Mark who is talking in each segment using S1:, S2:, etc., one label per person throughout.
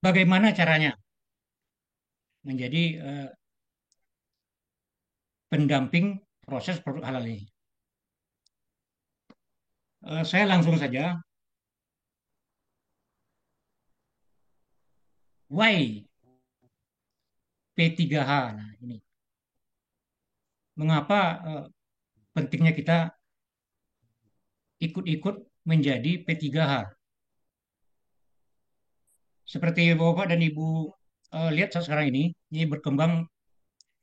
S1: Bagaimana caranya menjadi pendamping proses produk halal ini? Saya langsung saja, why P3H? Nah, ini mengapa pentingnya kita ikut-ikut menjadi P3H? Seperti Bapak dan Ibu lihat saat sekarang ini berkembang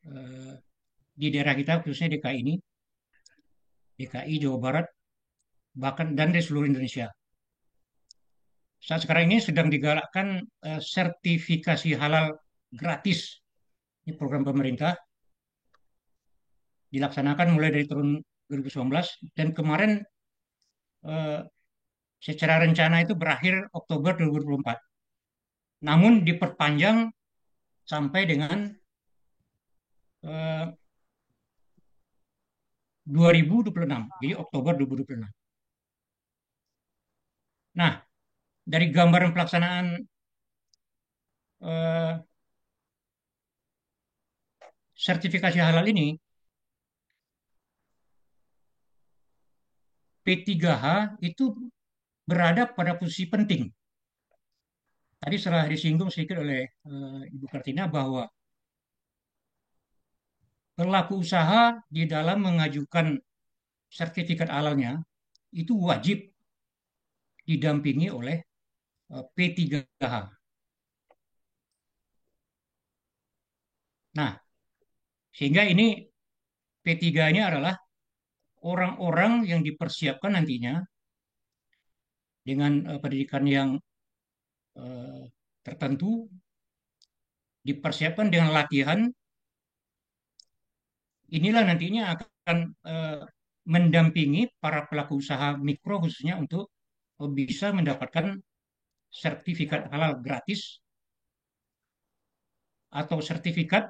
S1: eh, di daerah kita, khususnya DKI ini, DKI, Jawa Barat, bahkan dan di seluruh Indonesia. Saat sekarang ini sedang digalakkan sertifikasi halal gratis. Ini program pemerintah dilaksanakan mulai dari tahun 2019 dan kemarin eh, secara rencana itu berakhir Oktober 2024. Namun diperpanjang sampai dengan eh, 2026, jadi Oktober 2026. Nah, dari gambaran pelaksanaan eh, sertifikasi halal ini, P3H itu berada pada posisi penting. Tadi setelah disinggung sedikit oleh Ibu Kartina bahwa pelaku usaha di dalam mengajukan sertifikat halalnya itu wajib didampingi oleh P3H. Nah, sehingga ini P3 ini adalah orang-orang yang dipersiapkan nantinya dengan pendidikan yang eh, tertentu, dipersiapkan dengan latihan, inilah nantinya akan mendampingi para pelaku usaha mikro khususnya untuk bisa mendapatkan sertifikat halal gratis atau sertifikat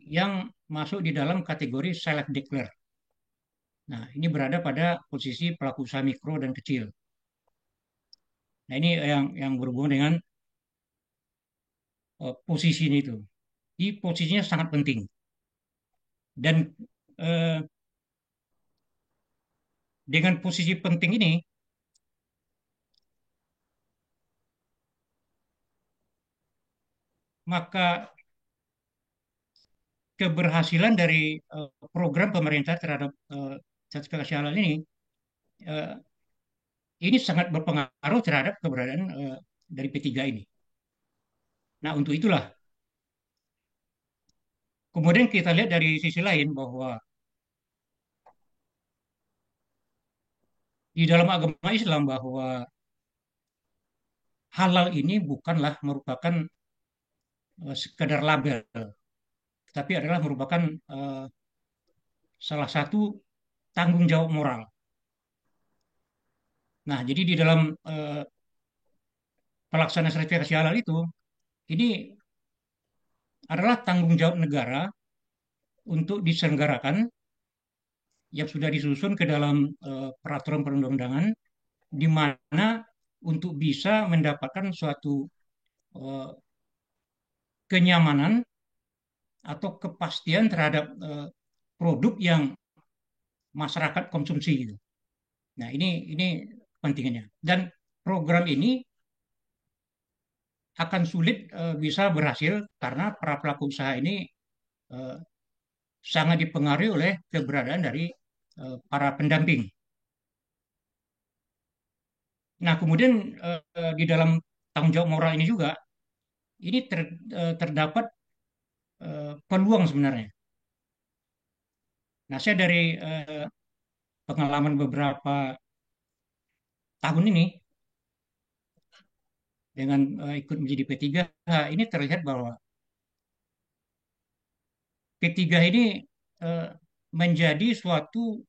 S1: yang masuk di dalam kategori self declare. Nah, ini berada pada posisi pelaku usaha mikro dan kecil. Nah, ini yang berhubungan dengan posisi ini itu. Di posisinya sangat penting. Dan eh, dengan posisi penting ini, maka keberhasilan dari program pemerintah terhadap sertifikasi halal eh, ini sangat berpengaruh terhadap keberadaan dari P3 ini. Nah, untuk itulah kemudian kita lihat dari sisi lain bahwa di dalam agama Islam bahwa halal ini bukanlah merupakan sekedar label, tapi adalah merupakan eh, salah satu tanggung jawab moral. Nah, jadi di dalam pelaksanaan sertifikasi halal itu, ini adalah tanggung jawab negara untuk diselenggarakan yang sudah disusun ke dalam peraturan perundang-undangan, di mana untuk bisa mendapatkan suatu eh, kenyamanan atau kepastian terhadap produk yang masyarakat konsumsi gitu. Nah, ini pentingnya. Dan program ini akan sulit bisa berhasil karena para pelaku usaha ini eh, sangat dipengaruhi oleh keberadaan dari para pendamping. Nah, kemudian di dalam tanggung jawab moral ini juga ini terdapat peluang sebenarnya. Nah, saya dari pengalaman beberapa tahun ini dengan ikut menjadi P3, ini terlihat bahwa P3 ini eh, menjadi suatu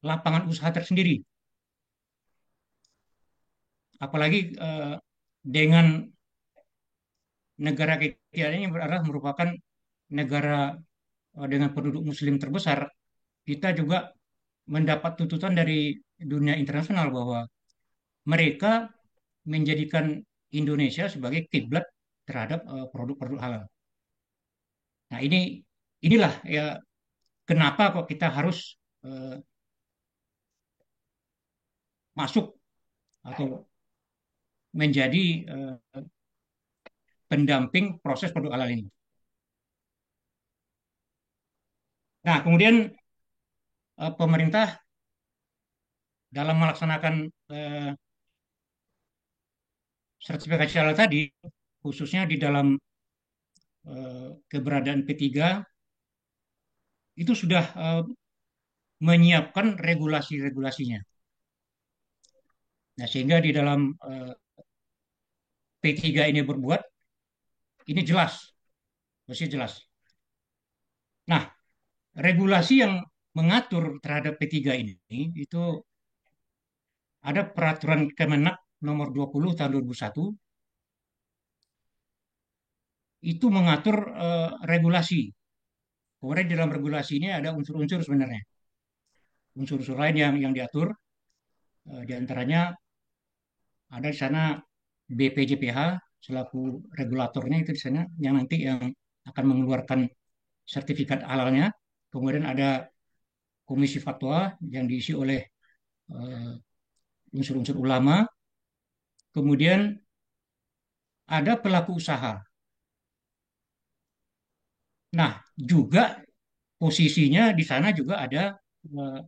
S1: lapangan usaha tersendiri. Apalagi dengan negara kita ini adalah merupakan negara dengan penduduk Muslim terbesar, kita juga mendapat tuntutan dari dunia internasional bahwa mereka menjadikan Indonesia sebagai kiblat terhadap produk-produk halal. Nah, inilah ya kenapa kok kita harus eh, masuk atau menjadi pendamping proses produk halal ini. Nah, kemudian pemerintah dalam melaksanakan eh, sertifikasi halal tadi, khususnya di dalam keberadaan P3, itu sudah menyiapkan regulasi-regulasinya. Nah, sehingga di dalam P3 ini berbuat, ini jelas, pasti jelas. Nah, regulasi yang mengatur terhadap P3 ini itu ada peraturan Kemenak nomor 20 tahun 2001 itu mengatur regulasi. Kemudian di dalam regulasi ini ada unsur-unsur sebenarnya. Unsur-unsur lain yang diatur, di antaranya ada di sana BPJPH selaku regulatornya itu di sana yang nanti yang akan mengeluarkan sertifikat halalnya. Kemudian ada komisi fatwa yang diisi oleh eh, unsur-unsur ulama. Kemudian ada pelaku usaha. Nah, juga posisinya di sana juga ada eh,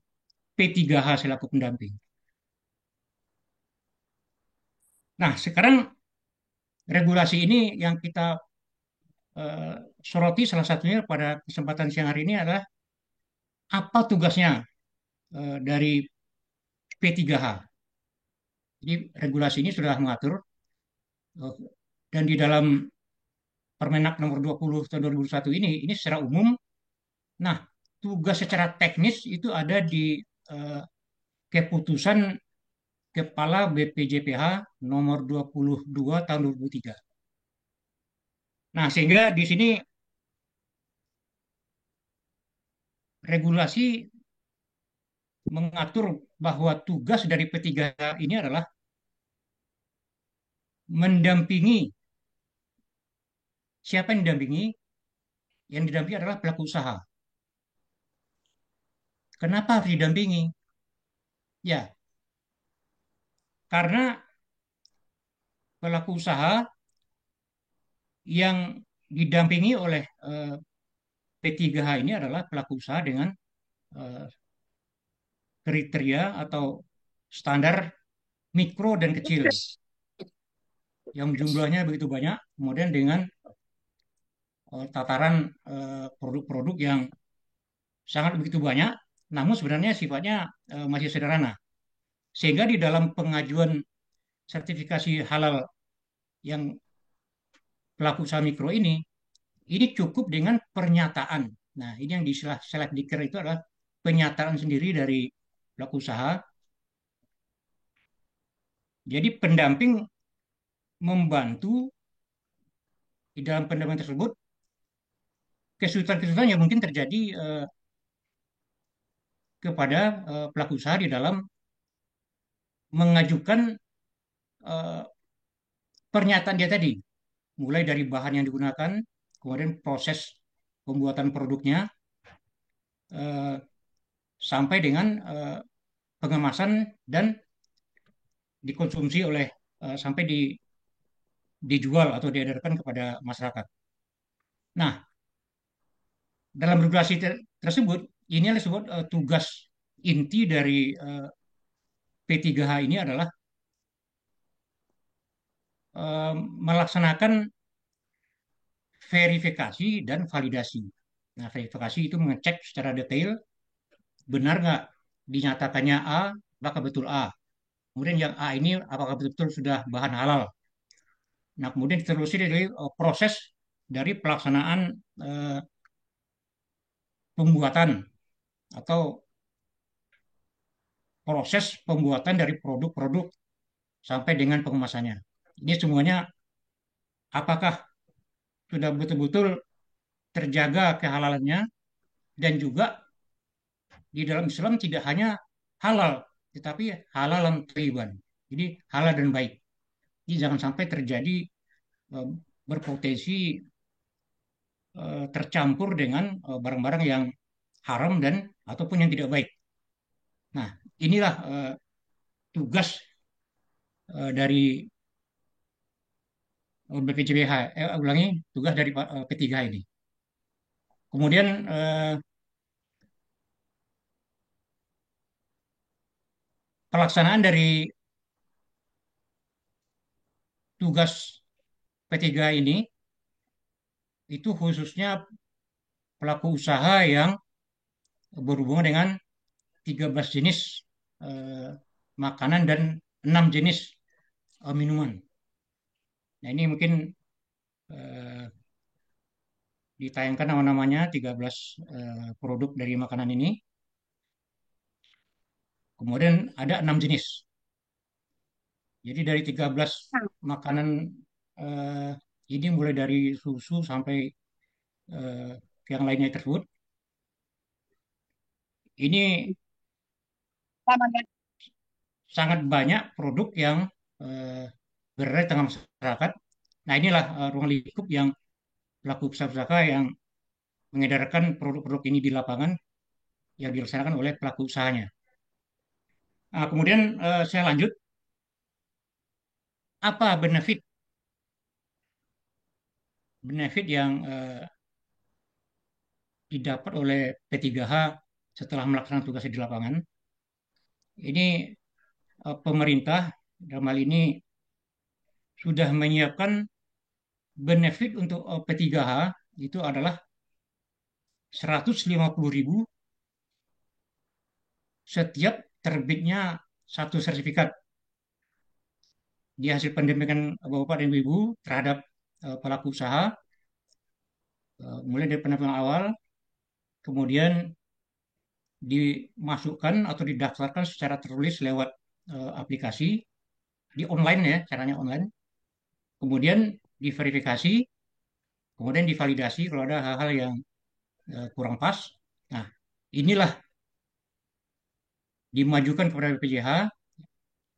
S1: P3H selaku pendamping. Nah, sekarang regulasi ini yang kita eh, soroti salah satunya pada kesempatan siang hari ini adalah apa tugasnya dari P3H. Jadi regulasi ini sudah mengatur eh, dan di dalam Permenak nomor 20 tahun 2001 ini secara umum. Nah, tugas secara teknis itu ada di eh, keputusan Kepala BPJPH nomor 22 tahun 2003. Nah, sehingga di sini regulasi mengatur bahwa tugas dari P3 ini adalah mendampingi. Siapa yang didampingi? Yang didampingi adalah pelaku usaha. Kenapa harus didampingi? Ya, karena pelaku usaha yang didampingi oleh P3H ini adalah pelaku usaha dengan eh, kriteria atau standar mikro dan kecil yang jumlahnya begitu banyak, kemudian dengan tataran produk-produk yang sangat begitu banyak, namun sebenarnya sifatnya masih sederhana. Sehingga di dalam pengajuan sertifikasi halal yang pelaku usaha mikro ini cukup dengan pernyataan. Nah, ini yang di select dikir itu adalah pernyataan sendiri dari pelaku usaha. Jadi pendamping membantu di dalam pendampingan tersebut kesulitan-kesulitan yang mungkin terjadi kepada pelaku usaha di dalam mengajukan eh, pernyataan dia tadi, mulai dari bahan yang digunakan, kemudian proses pembuatan produknya, eh, sampai dengan pengemasan dan dikonsumsi oleh sampai dijual atau diedarkan kepada masyarakat. Nah, dalam regulasi tersebut, ini adalah disebut tugas inti dari P3H ini adalah melaksanakan verifikasi dan validasi. Nah, verifikasi itu mengecek secara detail benar nggak dinyatakannya A, apakah betul A. Kemudian yang A ini apakah betul-betul sudah bahan halal. Nah, kemudian ditelusuri dari proses dari pelaksanaan eh, pembuatan atau proses pembuatan dari produk-produk sampai dengan pengemasannya. Ini semuanya apakah sudah betul-betul terjaga kehalalannya dan juga di dalam Islam tidak hanya halal, tetapi halal dan thayyiban. Jadi halal dan baik. Jadi jangan sampai terjadi eh, berpotensi tercampur dengan barang-barang yang haram dan ataupun yang tidak baik. Nah, inilah tugas dari BPJBH. Ulangi, tugas dari P3 ini. Kemudian pelaksanaan dari tugas P3 ini itu khususnya pelaku usaha yang berhubungan dengan 13 jenis eh, makanan dan 6 jenis minuman. Nah, ini mungkin eh, ditayangkan nama-namanya 13 produk dari makanan ini. Kemudian ada 6 jenis. Jadi dari 13 makanan eh, ini mulai dari susu sampai eh, yang lainnya tersebut. Ini sangat banyak produk yang eh, berada di tengah masyarakat. Nah, inilah ruang lingkup yang pelaku usaha-usaha yang mengedarkan produk-produk ini di lapangan yang dilaksanakan oleh pelaku usahanya. Nah, kemudian saya lanjut, apa benefit yang didapat oleh P3H setelah melaksanakan tugasnya di lapangan? Ini pemerintah dalam hal ini sudah menyiapkan benefit untuk P3H itu adalah 150.000 setiap terbitnya satu sertifikat di hasil pendampingan Bapak dan Ibu terhadap pelaku usaha, mulai dari pendampingan awal, kemudian dimasukkan atau didaftarkan secara tertulis lewat aplikasi di online ya, caranya online. Kemudian diverifikasi, kemudian divalidasi kalau ada hal-hal yang kurang pas. Nah, inilah dimajukan kepada BPJH,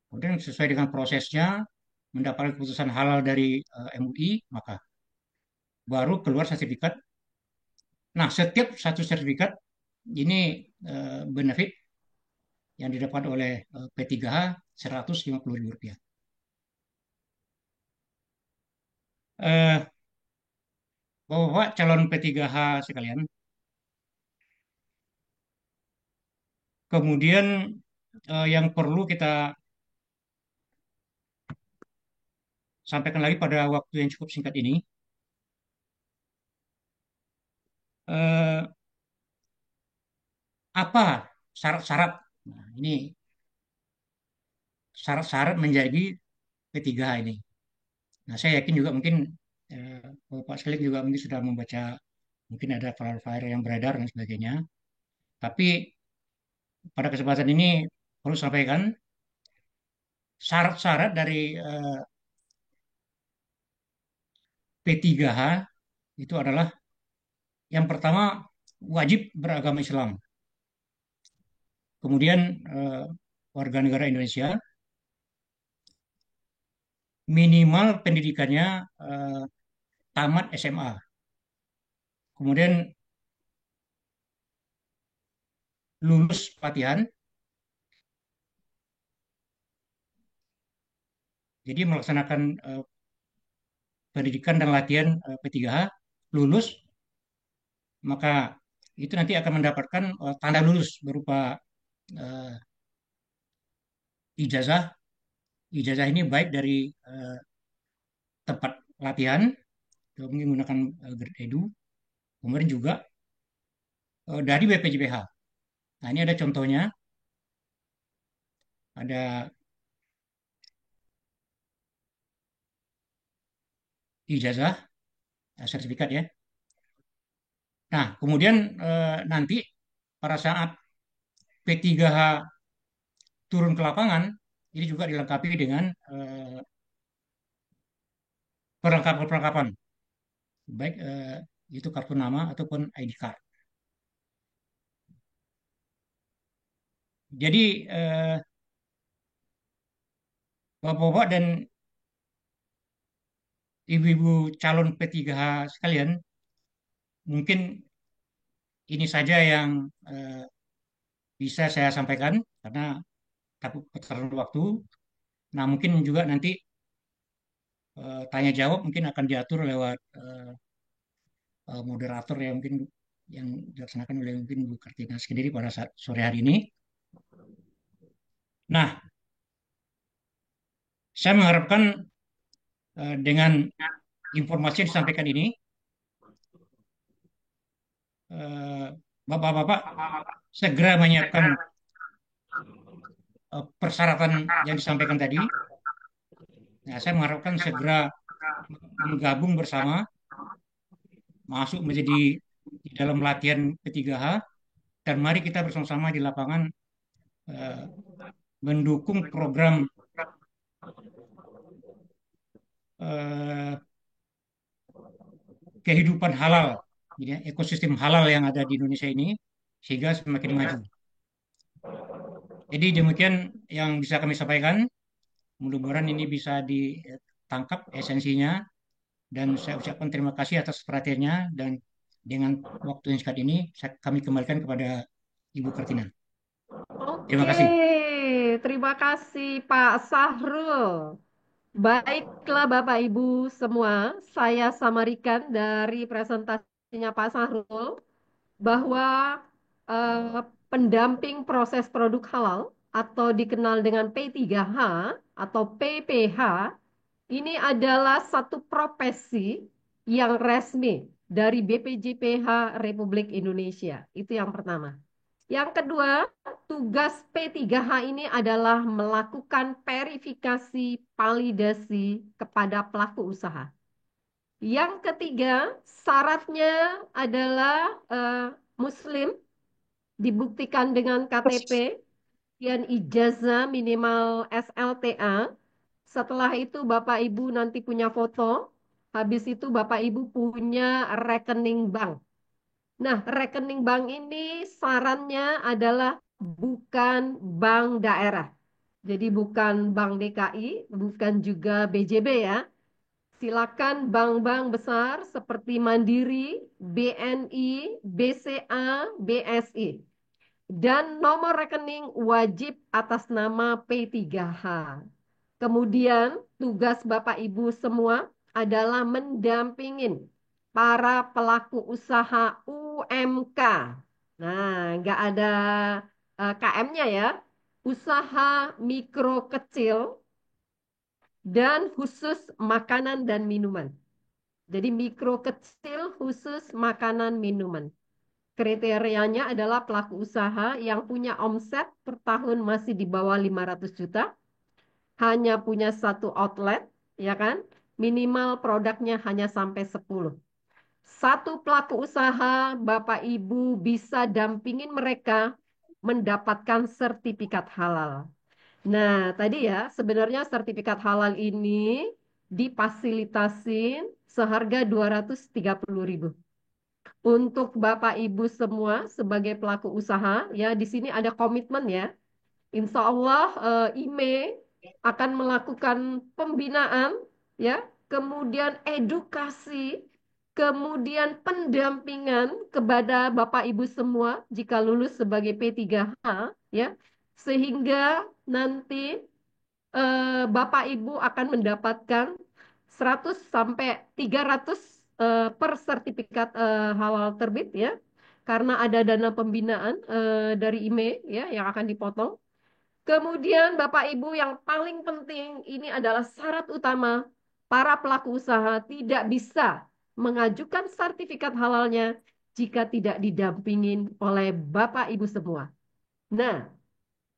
S1: kemudian sesuai dengan prosesnya mendapatkan keputusan halal dari MUI, maka baru keluar sertifikat. Nah, setiap satu sertifikat ini benefit yang didapat oleh P3H Rp150.000. Eh, Bapak calon P3H sekalian, kemudian yang perlu kita sampaikan lagi pada waktu yang cukup singkat ini, eh, apa syarat-syarat? Nah, ini syarat-syarat menjadi P3H ini. Nah, saya yakin juga mungkin eh, Bapak sekalian juga mungkin sudah membaca, mungkin ada flyer-flyer yang beredar dan sebagainya. Tapi pada kesempatan ini perlu sampaikan syarat-syarat dari P3H itu adalah yang pertama wajib beragama Islam. Kemudian warga negara Indonesia, minimal pendidikannya tamat SMA. Kemudian lulus pelatihan. Jadi melaksanakan pendidikan dan latihan P3H, lulus, maka itu nanti akan mendapatkan tanda lulus berupa eh, ijazah. Ijazah ini baik dari eh, tempat latihan, mungkin menggunakan Grade Edu, kemudian juga dari BPJPH. Nah, ini ada contohnya, ada ijazah, sertifikat ya. Nah, kemudian nanti pada saat P3H turun ke lapangan, ini juga dilengkapi dengan perlengkapan-perlengkapan, baik itu kartu nama ataupun ID card. Jadi, Bapak-bapak dan ibu-ibu calon P3H sekalian, mungkin ini saja yang bisa saya sampaikan karena takut terlalu waktu. Nah, mungkin juga nanti tanya jawab mungkin akan diatur lewat moderator yang mungkin yang dilaksanakan oleh mungkin Bu Kartina sendiri pada saat sore hari ini. Nah, saya mengharapkan dengan informasi yang disampaikan ini, eh, Bapak-bapak segera menyiapkan persyaratan yang disampaikan tadi. Nah, saya mengharapkan segera menggabung bersama, masuk menjadi di dalam latihan P3H, dan mari kita bersama-sama di lapangan eh, mendukung program eh, kehidupan halal, ya, ekosistem halal yang ada di Indonesia ini, sehingga semakin maju. Jadi demikian yang bisa kami sampaikan. Mudah-mudahan ini bisa ditangkap esensinya, dan saya ucapkan terima kasih atas perhatiannya, dan dengan waktu yang singkat ini kami kembalikan kepada Ibu Kartina. Terima
S2: Oke,
S1: kasih.
S2: terima kasih Pak Sahrul. Baiklah Bapak Ibu semua, saya samarikan dari presentasinya Pak Sahrul bahwa pendamping proses produk halal atau dikenal dengan P3H atau PPH ini adalah satu profesi yang resmi dari BPJPH Republik Indonesia. Itu yang pertama. Yang kedua, tugas P3H ini adalah melakukan verifikasi validasi kepada pelaku usaha. Yang ketiga, syaratnya adalah Muslim dibuktikan dengan KTP dan ijazah minimal SLTA. Setelah itu Bapak Ibu nanti punya foto. Habis itu Bapak Ibu punya rekening bank. Nah, rekening bank ini sarannya adalah bukan bank daerah. Jadi bukan Bank DKI, bukan juga BJB ya. Silakan bank-bank besar seperti Mandiri, BNI, BCA, BSI. Dan nomor rekening wajib atas nama P3H. Kemudian tugas Bapak Ibu semua adalah mendampingin para pelaku usaha UMK. Nah, nggak ada KM-nya ya. Usaha mikro kecil dan khusus makanan dan minuman. Jadi mikro kecil khusus makanan minuman. Kriterianya adalah pelaku usaha yang punya omset per tahun masih di bawah 500 juta, hanya punya satu outlet, ya kan? Minimal produknya hanya sampai 10. Satu pelaku usaha, Bapak Ibu bisa dampingin mereka mendapatkan sertifikat halal. Nah, tadi ya, sebenarnya sertifikat halal ini difasilitasin seharga 230.000. Untuk Bapak Ibu semua sebagai pelaku usaha, ya di sini ada komitmen ya. Insya Allah IME akan melakukan pembinaan, ya, kemudian edukasi, kemudian pendampingan kepada Bapak Ibu semua jika lulus sebagai P3H, ya, sehingga nanti Bapak Ibu akan mendapatkan 100 sampai 300 per sertifikat halal terbit ya. Karena ada dana pembinaan dari IME ya yang akan dipotong. Kemudian Bapak Ibu yang paling penting ini adalah syarat utama para pelaku usaha tidak bisa mengajukan sertifikat halalnya jika tidak didampingin oleh Bapak Ibu semua. Nah,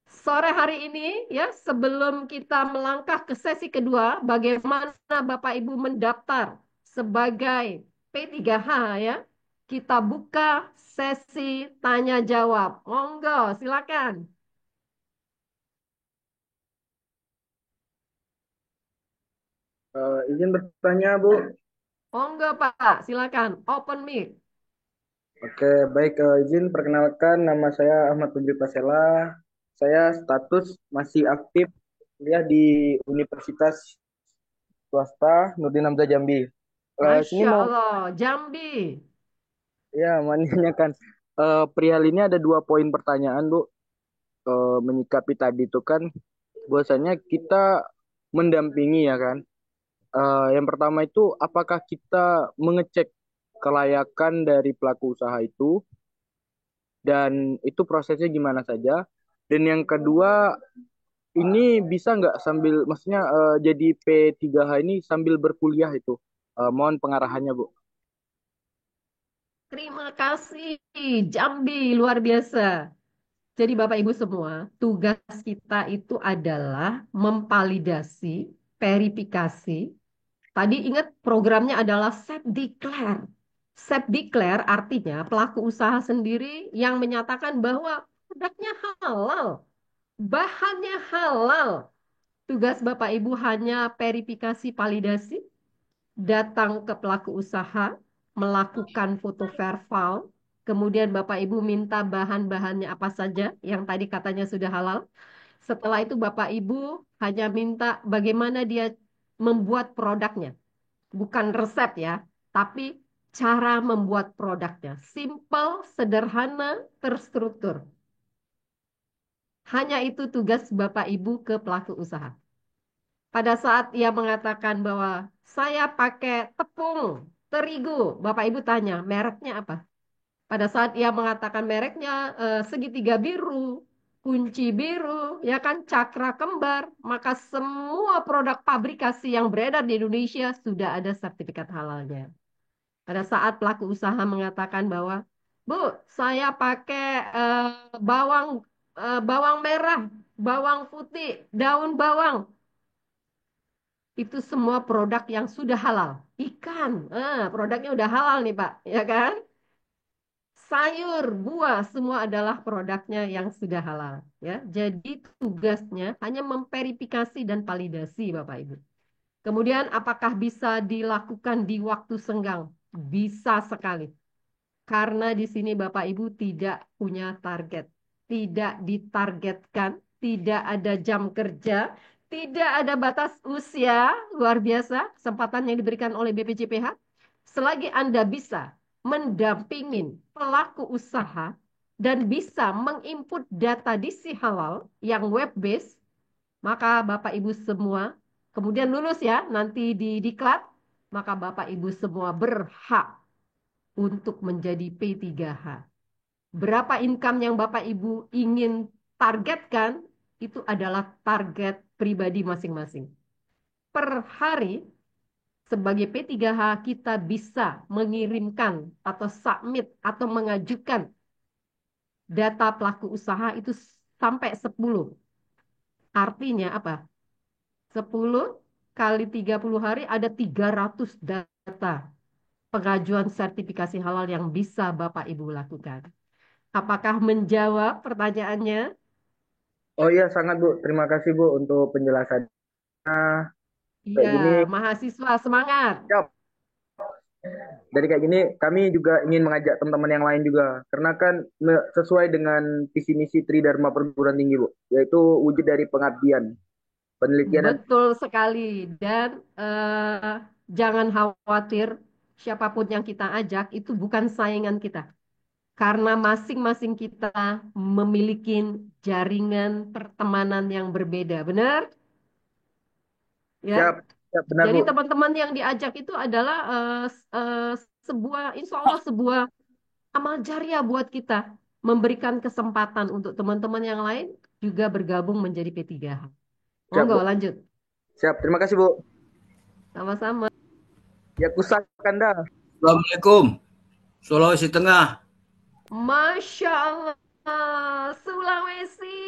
S2: sore hari ini ya sebelum kita melangkah ke sesi kedua, bagaimana Bapak Ibu mendaftar sebagai P3H ya. Kita buka sesi tanya jawab. Monggo, silakan.
S3: Izin bertanya, Bu.
S2: Monggo Pak, silakan. Open mic.
S3: Oke, baik. Izin perkenalkan, nama saya Ahmad Febri Pasela. Saya status masih aktif kuliah di Universitas swasta, Nurdin Hamzah Jambi. Sini
S2: Masya
S3: mau
S2: Allah, Jambi.
S3: ya menanyakan perihal ini ada 2 poin pertanyaan Bu. Menyikapi tadi itu kan bahwasanya kita mendampingi ya kan. Yang pertama itu apakah kita mengecek kelayakan dari pelaku usaha itu dan itu prosesnya gimana saja. Dan yang kedua ini bisa nggak sambil maksudnya jadi P3H ini sambil berkuliah itu. Mohon pengarahannya Bu.
S2: Terima kasih, Jambi. Luar biasa. Jadi Bapak Ibu semua, tugas kita itu adalah memvalidasi, verifikasi. Tadi ingat programnya adalah set declare. Set declare artinya pelaku usaha sendiri yang menyatakan bahwa produknya halal, bahannya halal. Tugas Bapak Ibu hanya verifikasi validasi, datang ke pelaku usaha, melakukan foto verval, kemudian Bapak Ibu minta bahan-bahannya apa saja yang tadi katanya sudah halal. Setelah itu Bapak Ibu hanya minta bagaimana dia membuat produknya. Bukan resep ya, tapi cara membuat produknya. Simple, sederhana, terstruktur. Hanya itu tugas Bapak Ibu ke pelaku usaha. Pada saat ia mengatakan bahwa saya pakai tepung terigu, Bapak Ibu tanya, mereknya apa? Pada saat ia mengatakan mereknya segitiga biru, kunci biru, ya kan cakra kembar, maka semua produk pabrikasi yang beredar di Indonesia sudah ada sertifikat halalnya. Pada saat pelaku usaha mengatakan bahwa, Bu, saya pakai eh, bawang bawang merah, bawang putih, daun bawang. Itu semua produk yang sudah halal. Ikan, produknya udah halal nih Pak, ya kan? Sayur, buah, semua adalah produknya yang sudah halal. Ya, jadi tugasnya hanya memverifikasi dan validasi, Bapak Ibu. Kemudian, apakah bisa dilakukan di waktu senggang? Bisa sekali. Karena di sini Bapak Ibu tidak punya target, tidak ditargetkan, tidak ada jam kerja, tidak ada batas usia, luar biasa kesempatan yang diberikan oleh BPJPH. Selagi Anda bisa mendampingin pelaku usaha dan bisa menginput data disi halal yang web based, maka Bapak Ibu semua kemudian lulus ya nanti di diklat, maka Bapak Ibu semua berhak untuk menjadi P3H. Berapa income yang Bapak Ibu ingin targetkan, itu adalah target pribadi masing-masing. Per hari, sebagai P3H, kita bisa mengirimkan atau submit atau mengajukan data pelaku usaha itu sampai 10. Artinya apa? 10 kali 30 hari ada 300 data pengajuan sertifikasi halal yang bisa Bapak Ibu lakukan. Apakah menjawab pertanyaannya?
S3: Oh iya sangat Bu. Terima kasih Bu untuk penjelasannya.
S2: Iya,
S3: Kayak gini,
S2: mahasiswa semangat.
S3: ya, dari kayak gini kami juga ingin mengajak teman-teman yang lain juga. Karena kan sesuai dengan visi misi Tridharma Perguruan Tinggi Bu, yaitu wujud dari pengabdian, penelitian dan
S2: Betul sekali. Dan jangan khawatir, siapapun yang kita ajak itu bukan saingan kita. Karena masing-masing kita memiliki jaringan pertemanan yang berbeda. Benar? Ya.
S3: siap, siap benar
S2: Jadi
S3: Bu.
S2: teman-teman yang diajak itu adalah sebuah, insya Allah sebuah amal jariah buat kita. Memberikan kesempatan untuk teman-teman yang lain juga bergabung menjadi P3H.
S3: Siap
S2: Monggo
S3: Bu.
S2: lanjut.
S3: Siap. Terima kasih Bu.
S2: Sama-sama.
S3: Ya kusakanda.
S4: Assalamualaikum, Sulawesi Tengah.
S2: Masya Allah. Sulawesi.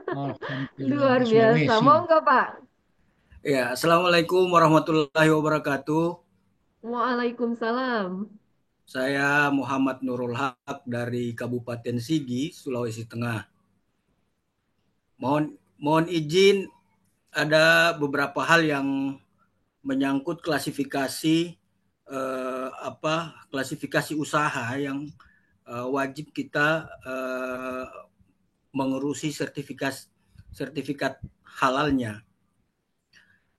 S1: Alhamdulillah
S2: Luar
S1: di
S2: biasa.
S1: Sulawesi.
S2: Monggo Pak.
S4: Ya, Assalamualaikum warahmatullahi wabarakatuh.
S2: Waalaikumsalam.
S4: Saya Muhammad Nurul Haq dari Kabupaten Sigi, Sulawesi Tengah. Mohon izin, ada beberapa hal yang menyangkut klasifikasi klasifikasi usaha yang wajib kita mengurusi sertifikat halalnya.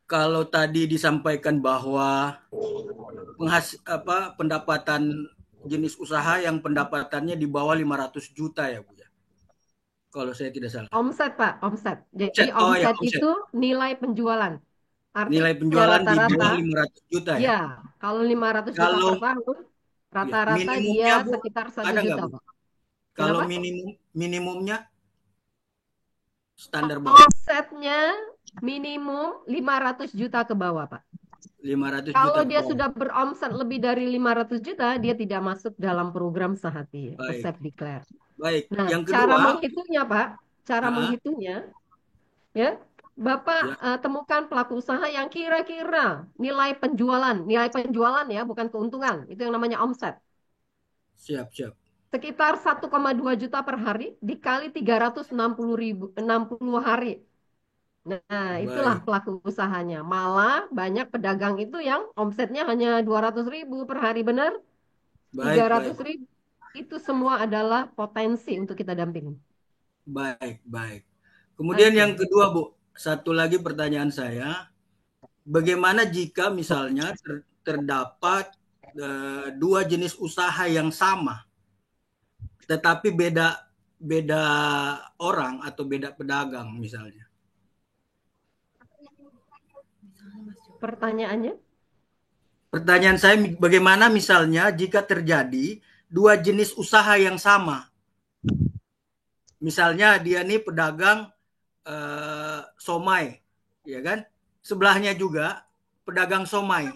S4: kalau tadi disampaikan bahwa pendapatan jenis usaha yang pendapatannya di bawah 500 juta ya Bu ya. Kalau saya tidak salah.
S2: Omset Pak, omset. Jadi
S4: Oh ya,
S2: omset
S4: omset.
S2: itu nilai penjualan.
S4: Nilai
S2: Artinya
S4: penjualan di
S2: rata-rata,
S4: bawah 500 juta ya.
S2: ya, kalau 500 juta
S4: Kalau
S2: per tahun,
S4: ya,
S2: rata-rata dia
S4: minimumnya Bu,
S2: sekitar 1
S4: ada nggak
S2: juta,
S4: Bu?
S2: Pak.
S4: Kalau
S2: Kenapa?
S4: minimumnya standar bawah.
S2: Omsetnya minimum 500 juta ke bawah, Pak.
S4: 500 juta
S2: Kalau
S4: ke
S2: dia
S4: bawah.
S2: sudah beromset lebih dari 500 juta, dia tidak masuk dalam program Sehati atau
S4: Baik.
S2: Self Declare.
S4: Baik.
S2: Nah,
S4: Yang
S2: cara
S4: kedua,
S2: menghitungnya, Pak, cara menghitungnya, ya, Bapak
S4: ya,
S2: temukan pelaku usaha yang kira-kira nilai penjualan ya, bukan keuntungan, itu yang namanya omset.
S4: siap.
S2: Sekitar 1,2 juta per hari dikali 360 hari. Nah, itulah
S4: Baik.
S2: pelaku usahanya. Malah banyak pedagang itu yang omsetnya hanya 200.000 per hari, benar?
S4: Baik.
S2: 300.000. Itu semua adalah potensi untuk kita dampingi.
S4: Baik. Kemudian
S2: Oke.
S4: yang kedua, Bu, satu lagi pertanyaan saya, bagaimana jika misalnya terdapat dua jenis usaha yang sama, tetapi beda orang atau beda pedagang misalnya?
S2: Pertanyaannya?
S4: Pertanyaan saya, bagaimana misalnya jika terjadi dua jenis usaha yang sama? Misalnya dia nih pedagang somai, ya kan? Sebelahnya juga pedagang somai.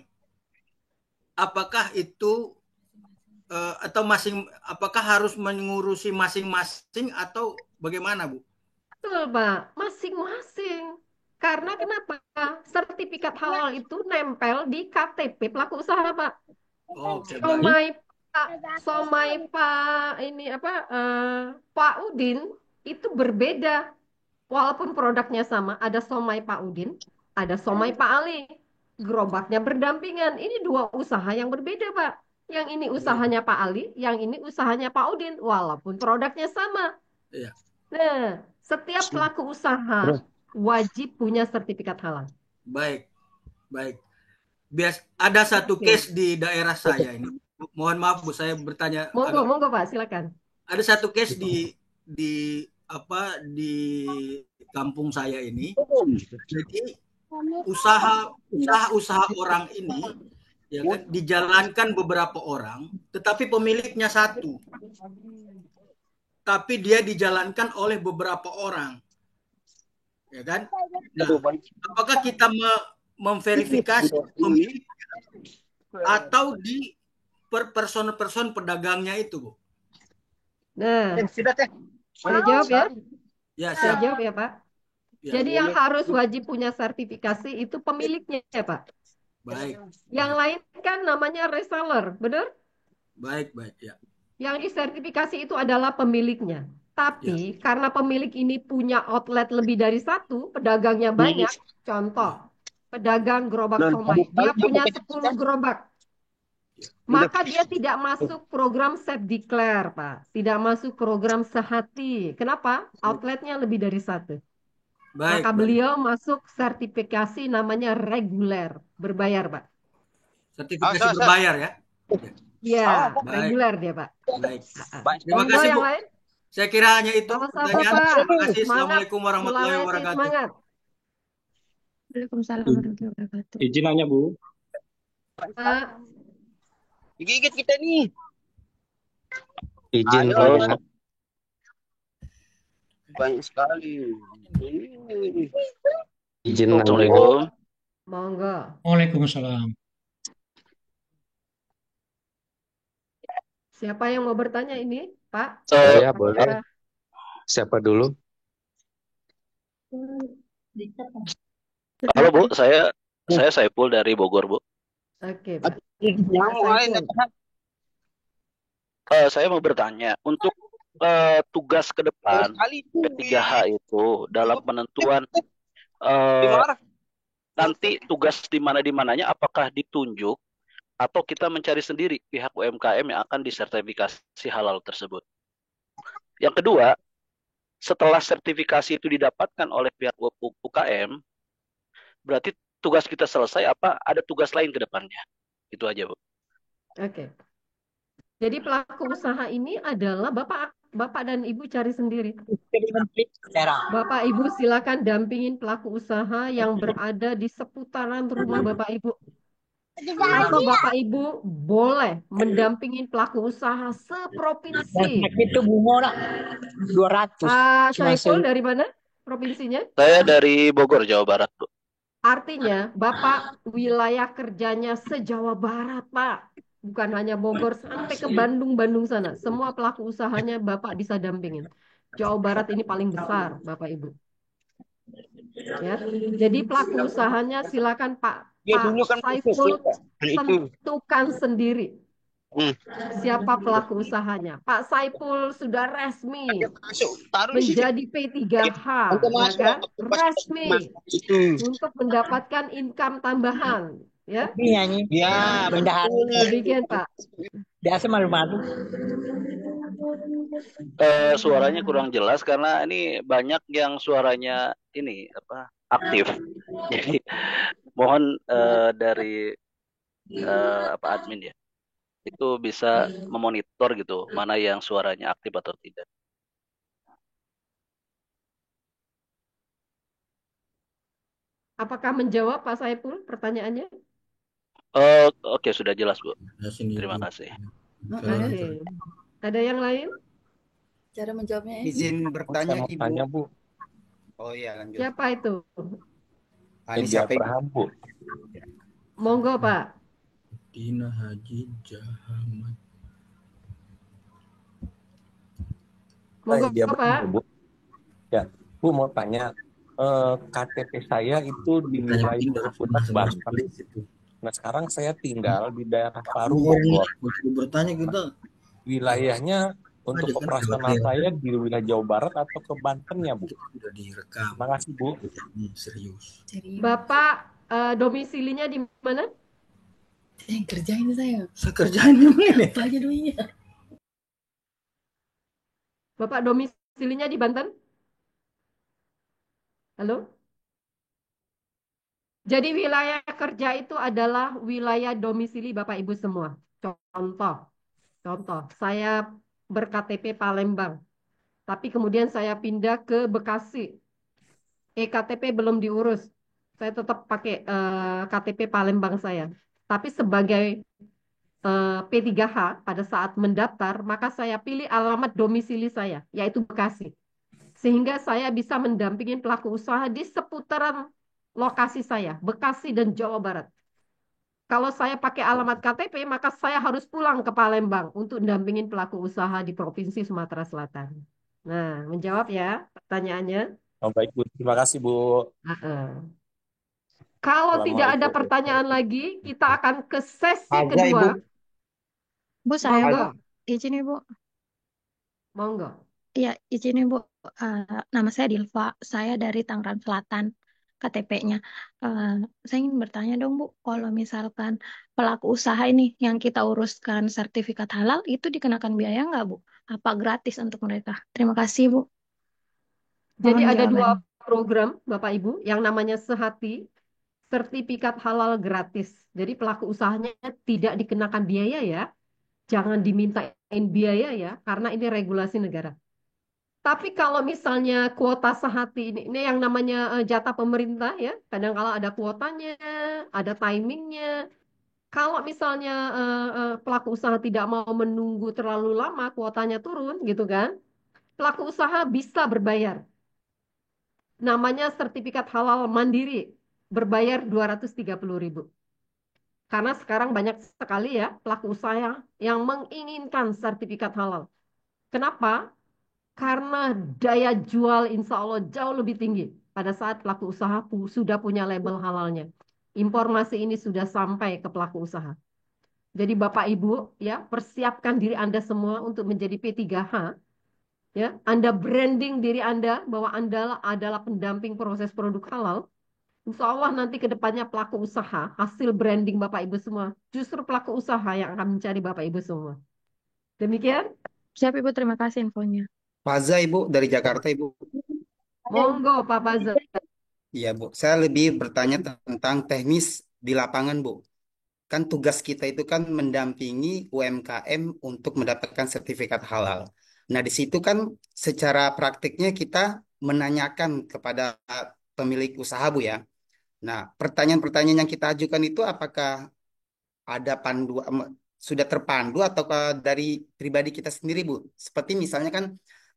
S4: Apakah itu apakah harus mengurusi masing-masing atau bagaimana, Bu?
S2: Betul, Pak. Masing-masing. Karena kenapa? Sertifikat halal itu nempel di KTP pelaku usaha, Pak.
S4: Oke, baik.
S2: Somai Pak ini apa Pak Udin itu berbeda. Walaupun produknya sama, ada somai Pak Udin, ada somai Pak Ali. Gerobaknya berdampingan. Ini dua usaha yang berbeda, Pak. Yang ini
S4: Baik.
S2: usahanya Pak Ali, yang ini usahanya Pak Udin, walaupun produknya sama.
S4: Iya.
S2: Nah, setiap pelaku usaha wajib punya sertifikat halal.
S4: Baik. Ada satu
S2: Oke.
S4: case di daerah saya ini. Mohon maaf Bu, saya bertanya
S2: Monggo Pak, silakan.
S4: ada satu case di kampung saya ini. Jadi usaha orang ini ya kan dijalankan beberapa orang, tetapi pemiliknya satu. Tapi dia dijalankan oleh beberapa orang. Ya kan? Nah, apakah kita memverifikasi pemilik atau di person pedagangnya itu, Bu?
S2: Nah, saya jawab ya.
S4: Ya,
S2: Saya
S4: siap.
S2: jawab ya, Pak.
S4: Ya.
S2: Jadi yang harus wajib punya sertifikasi itu pemiliknya ya, Pak.
S4: Baik.
S2: Yang lain kan namanya reseller, benar?
S4: Baik, ya.
S2: Yang disertifikasi itu adalah pemiliknya. Tapi karena pemilik ini punya outlet lebih dari satu, pedagangnya banyak. Contoh, pedagang gerobak somai, dia punya 10 gerobak. Maka dia tidak masuk program Self Declare, Pak. Tidak masuk program Sehati. Kenapa? Outletnya lebih dari satu.
S4: Baik.
S2: Maka beliau masuk sertifikasi namanya reguler, berbayar, Pak.
S4: Sertifikasi berbayar ya?
S2: Iya, reguler dia, Pak.
S4: Baik.
S2: Terima kasih, Bu. Yang lain?
S4: Saya kira hanya itu pertanyaan. Terima kasih. Assalamualaikum warahmatullahi wabarakatuh.
S2: Semangat.
S5: Waalaikumsalam warahmatullahi wabarakatuh.
S6: Izin nanya, Bu.
S3: Gigit kita nih.
S6: Izin
S3: Ayo.
S6: nanya.
S3: Banyak sekali.
S6: Izin nanya.
S5: Assalamualaikum.
S2: Monggo.
S1: Waalaikumsalam.
S2: Siapa yang mau bertanya ini, Pak?
S6: Saya boleh. Siapa dulu?
S5: Halo Bu, saya Saiful dari Bogor Bu.
S2: Oke, Pak.
S5: Saya mau bertanya untuk tugas ke depan P3H itu dalam penentuan nanti tugas di mananya apakah ditunjuk atau kita mencari sendiri pihak UMKM yang akan disertifikasi halal tersebut. Yang kedua, setelah sertifikasi itu didapatkan oleh pihak UKM, berarti tugas kita selesai apa ada tugas lain ke depannya. Itu aja, Bu.
S2: Oke. Jadi pelaku usaha ini adalah Bapak dan Ibu cari sendiri. Bapak Ibu silakan dampingin pelaku usaha yang berada di seputaran rumah Bapak Ibu. Atau Bapak Ibu boleh mendampingin pelaku usaha seprovinsi.
S7: itu bunga lah 200.
S2: Pak
S7: Cuma
S2: Saiful dari mana provinsinya?
S5: Saya dari Bogor, Jawa Barat, Bu.
S2: Artinya Bapak wilayah kerjanya se-Jawa Barat, Pak. Bukan hanya Bogor sampai ke Bandung sana. Semua pelaku usahanya Bapak bisa dampingin. Jawa Barat ini paling besar, Bapak Ibu. Ya. Jadi pelaku usahanya silakan Pak
S7: dulu kan
S2: Saiful
S7: itu.
S2: tentukan sendiri siapa pelaku usahanya. Pak Saiful sudah resmi
S7: Taruh di sini.
S2: menjadi P3H, ya kan? Resmi untuk mendapatkan income tambahan, ya.
S7: Nyanyi. Ya, bendahara.
S2: Demikian, Pak.
S7: Biasa malu-malu.
S5: Suaranya kurang jelas karena ini banyak yang suaranya ini aktif. Jadi mohon dari admin ya itu bisa memonitor gitu mana yang suaranya aktif atau tidak.
S2: Apakah menjawab Pak Saiful pertanyaannya?
S5: Oke, sudah jelas, Bu. Terima kasih.
S2: Oke. Ada yang lain?
S8: Cara menjawabnya
S9: Izin bertanya,
S6: Saya mau tanya, Bu.
S9: Oh iya, lanjut.
S2: Siapa itu?
S9: Anissa Peggy.
S6: Abraham, Bu.
S2: Monggo, Pak.
S4: Dina Haji Jahamat.
S2: Monggo,
S6: Dia
S2: Pak.
S6: Bu. Ya, Bu mau tanya, KTP saya itu di wilayah Ciputat, Banten. Nah, sekarang saya tinggal di daerah Paru, Bogor.
S4: Bertanya kita.
S6: Wilayahnya untuk operasional saya di wilayah Jawa Barat atau ke Bantennya, Bu?
S4: Sudah direkam.
S6: Terima kasih, Bu.
S4: Serius.
S2: Bapak domisilinya di mana?
S8: Kerjain saya.
S4: Saya kerjain ini.
S8: Tanya duitnya.
S2: Bapak domisilinya di Banten? Halo? Jadi wilayah kerja itu adalah wilayah domisili Bapak Ibu semua. Contoh, saya ber-KTP Palembang. Tapi kemudian saya pindah ke Bekasi. KTP belum diurus. Saya tetap pakai KTP Palembang saya. Tapi sebagai P3H pada saat mendaftar, maka saya pilih alamat domisili saya, yaitu Bekasi. Sehingga saya bisa mendampingin pelaku usaha di seputaran lokasi saya, Bekasi dan Jawa Barat. Kalau saya pakai alamat KTP, maka saya harus pulang ke Palembang untuk mendampingin pelaku usaha di Provinsi Sumatera Selatan. Nah, menjawab ya pertanyaannya.
S6: Oh, baik, Bu. Terima kasih, Bu.
S2: Kalau tidak ada pertanyaan lagi, kita akan ke sesi kedua.
S10: Bu, saya
S2: Monggo.
S10: izin Ibu.
S2: Monggo.
S10: Iya, izin Ibu. Nama saya Dilva. Saya dari Tangerang Selatan. KTP-nya. Saya ingin bertanya dong, Bu. Kalau misalkan pelaku usaha ini yang kita uruskan sertifikat halal, itu dikenakan biaya nggak, Bu? Apa gratis untuk mereka? Terima kasih, Bu.
S2: Jadi
S10: Mohon
S2: ada dua
S10: jawaban.
S2: program, Bapak Ibu, yang namanya Sehati, sertifikat halal gratis. Jadi pelaku usahanya tidak dikenakan biaya ya. Jangan dimintain biaya ya, karena ini regulasi negara. Tapi kalau misalnya kuota Sehati ini yang namanya jatah pemerintah ya, kadang kala ada kuotanya, ada timingnya. Kalau misalnya pelaku usaha tidak mau menunggu terlalu lama, kuotanya turun gitu kan, pelaku usaha bisa berbayar. Namanya sertifikat halal mandiri, berbayar 230.000. Karena sekarang banyak sekali ya pelaku usaha yang menginginkan sertifikat halal. Kenapa? Karena daya jual insya Allah jauh lebih tinggi pada saat pelaku usaha sudah punya label halalnya. Informasi ini sudah sampai ke pelaku usaha. Jadi Bapak Ibu ya persiapkan diri Anda semua untuk menjadi P3H. Ya, Anda branding diri Anda bahwa Anda adalah pendamping proses produk halal. Insya Allah nanti ke depannya pelaku usaha, hasil branding Bapak Ibu semua, justru pelaku usaha yang akan mencari Bapak Ibu semua. Demikian?
S10: Siap, Ibu. Terima kasih infonya.
S9: Faza, Ibu, dari Jakarta, Ibu.
S2: Monggo, Pak Faza.
S9: Iya, Bu. Saya lebih bertanya tentang teknis di lapangan, Bu. Kan tugas kita itu kan mendampingi UMKM untuk mendapatkan sertifikat halal. Nah, di situ kan secara praktiknya kita menanyakan kepada pemilik usaha, Bu ya. Nah, pertanyaan-pertanyaan yang kita ajukan itu apakah ada panduan sudah terpandu ataukah dari pribadi kita sendiri, Bu? Seperti misalnya kan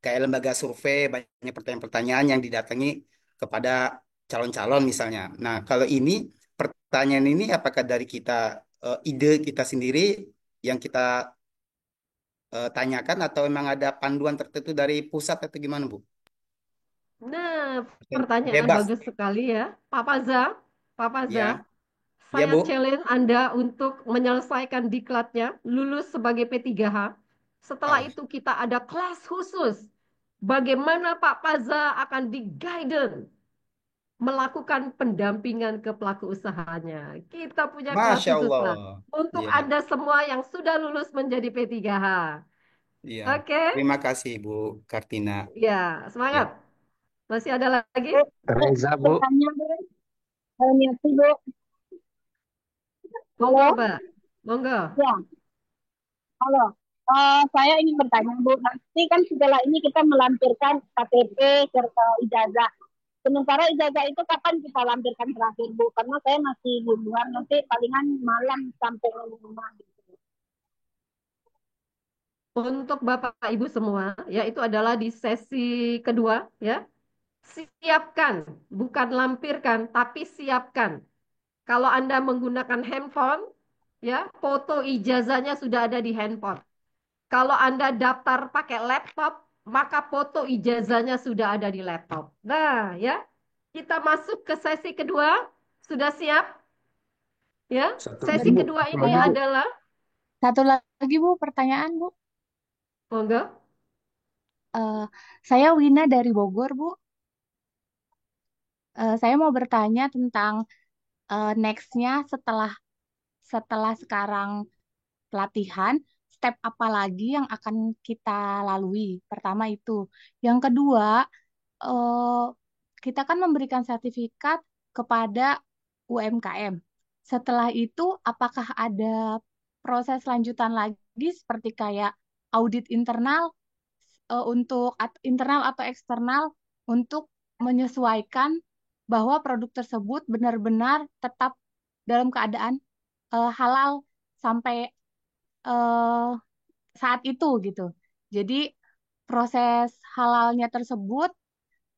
S9: kayak lembaga survei banyak pertanyaan-pertanyaan yang didatangi kepada calon-calon misalnya. Nah, kalau ini pertanyaan ini apakah dari kita ide kita sendiri yang kita tanyakan atau memang ada panduan tertentu dari pusat atau gimana, Bu?
S2: Nah, pertanyaan
S9: Bebas.
S2: bagus sekali ya. Pak Paza,
S9: Ya. Ya,
S2: saya
S9: Bu.
S2: challenge Anda untuk menyelesaikan diklatnya, lulus sebagai P3H. Setelah
S9: Oh,
S2: itu kita ada kelas khusus. Bagaimana Pak Paza akan di-guidance melakukan pendampingan ke pelaku usahanya. Kita punya kelas
S9: Masya
S2: khusus lah
S9: Allah.
S2: untuk
S9: Iya,
S2: Anda semua yang sudah lulus menjadi P3H.
S9: iya.
S2: Oke?
S9: Terima kasih, Bu Kartina.
S2: Ya,
S9: Ya.
S2: semangat. Masih ada lagi?
S7: Bu,
S6: Reza, Bu.
S7: bertanya Bu, Niati Bu.
S2: Monggo,
S7: Halo,
S2: Mbak. Monggo.
S7: ya, halo. Saya ingin bertanya Bu, nanti kan setelah ini kita melampirkan KTP serta ijazah. Sementara ijazah itu kapan kita lampirkan terakhir Bu? Karena saya masih di luar, nanti palingan malam sampai rumah.
S2: Untuk Bapak Ibu semua, ya itu adalah di sesi kedua, ya. Siapkan, bukan lampirkan, tapi siapkan. Kalau Anda menggunakan handphone, ya, foto ijazahnya sudah ada di handphone. Kalau Anda daftar pakai laptop, maka foto ijazahnya sudah ada di laptop. Nah, ya, kita masuk ke sesi kedua. Sudah siap? Ya,
S6: Satu lagi,
S2: sesi
S6: Bu.
S2: kedua
S6: Satu
S2: ini
S6: lagi, Bu.
S2: adalah,
S10: Satu lagi Bu, pertanyaan Bu.
S2: monggo.
S10: Eh, saya Wina dari Bogor Bu. Saya mau bertanya tentang next-nya setelah setelah sekarang pelatihan, step apa lagi yang akan kita lalui? Pertama itu. Yang kedua, eh, kita kan memberikan sertifikat kepada UMKM. Setelah itu, apakah ada proses lanjutan lagi seperti kayak audit internal untuk internal atau eksternal untuk menyesuaikan bahwa produk tersebut benar-benar tetap dalam keadaan halal sampai eh, saat itu gitu. Jadi proses halalnya tersebut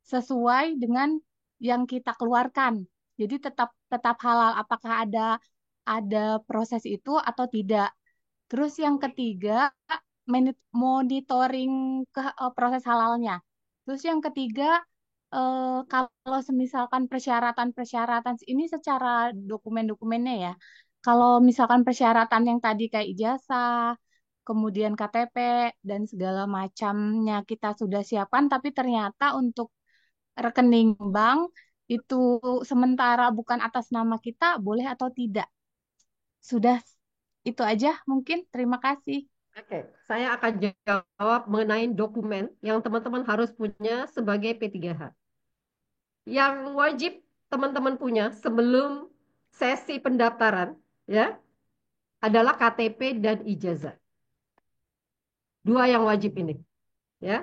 S10: sesuai dengan yang kita keluarkan. Jadi tetap tetap halal. Apakah ada proses itu atau tidak? Terus yang ketiga monitoring proses halalnya. Terus yang ketiga kalau semisalkan persyaratan-persyaratan ini secara dokumen-dokumennya ya. Kalau misalkan persyaratan yang tadi kayak ijazah, kemudian KTP dan segala macamnya kita sudah siapkan, tapi ternyata untuk rekening bank itu sementara bukan atas nama kita, boleh atau tidak? Sudah itu aja mungkin. Terima kasih.
S2: Oke, saya akan jawab mengenai dokumen yang teman-teman harus punya sebagai P3H. Yang wajib teman-teman punya sebelum sesi pendaftaran, ya, adalah KTP dan ijazah. Dua yang wajib ini, ya.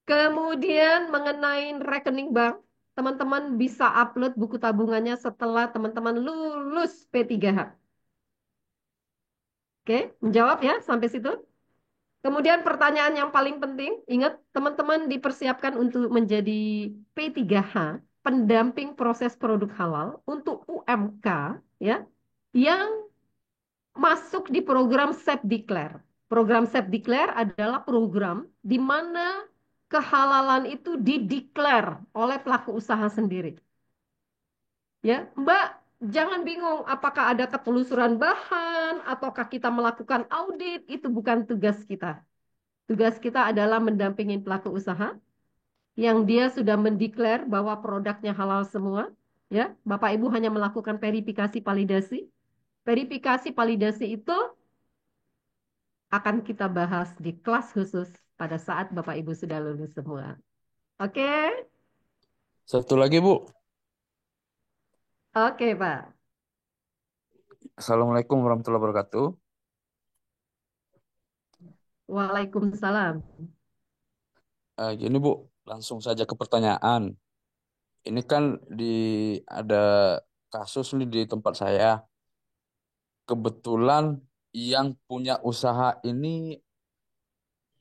S2: Kemudian mengenai rekening bank, teman-teman bisa upload buku tabungannya setelah teman-teman lulus P3H. Oke, menjawab ya sampai situ. Kemudian pertanyaan yang paling penting, ingat teman-teman dipersiapkan untuk menjadi P3H, pendamping proses produk halal untuk UMK, ya, yang masuk di program Safe Declare. Program Safe Declare adalah program di mana kehalalan itu dideklar oleh pelaku usaha sendiri. Ya, Mbak, jangan bingung apakah ada ketelusuran bahan ataukah kita melakukan audit, itu bukan tugas kita. Tugas kita adalah mendampingi pelaku usaha yang dia sudah mendeklar bahwa produknya halal semua. Ya, Bapak Ibu hanya melakukan verifikasi validasi. Verifikasi validasi itu akan kita bahas di kelas khusus pada saat Bapak Ibu sudah lulus semua. Oke?
S6: Satu lagi, Bu.
S2: Oke, Pak.
S11: Assalamualaikum warahmatullahi wabarakatuh.
S2: Waalaikumsalam.
S11: Gini Bu, langsung saja ke pertanyaan. Ini kan ada kasus nih di tempat saya. Kebetulan yang punya usaha ini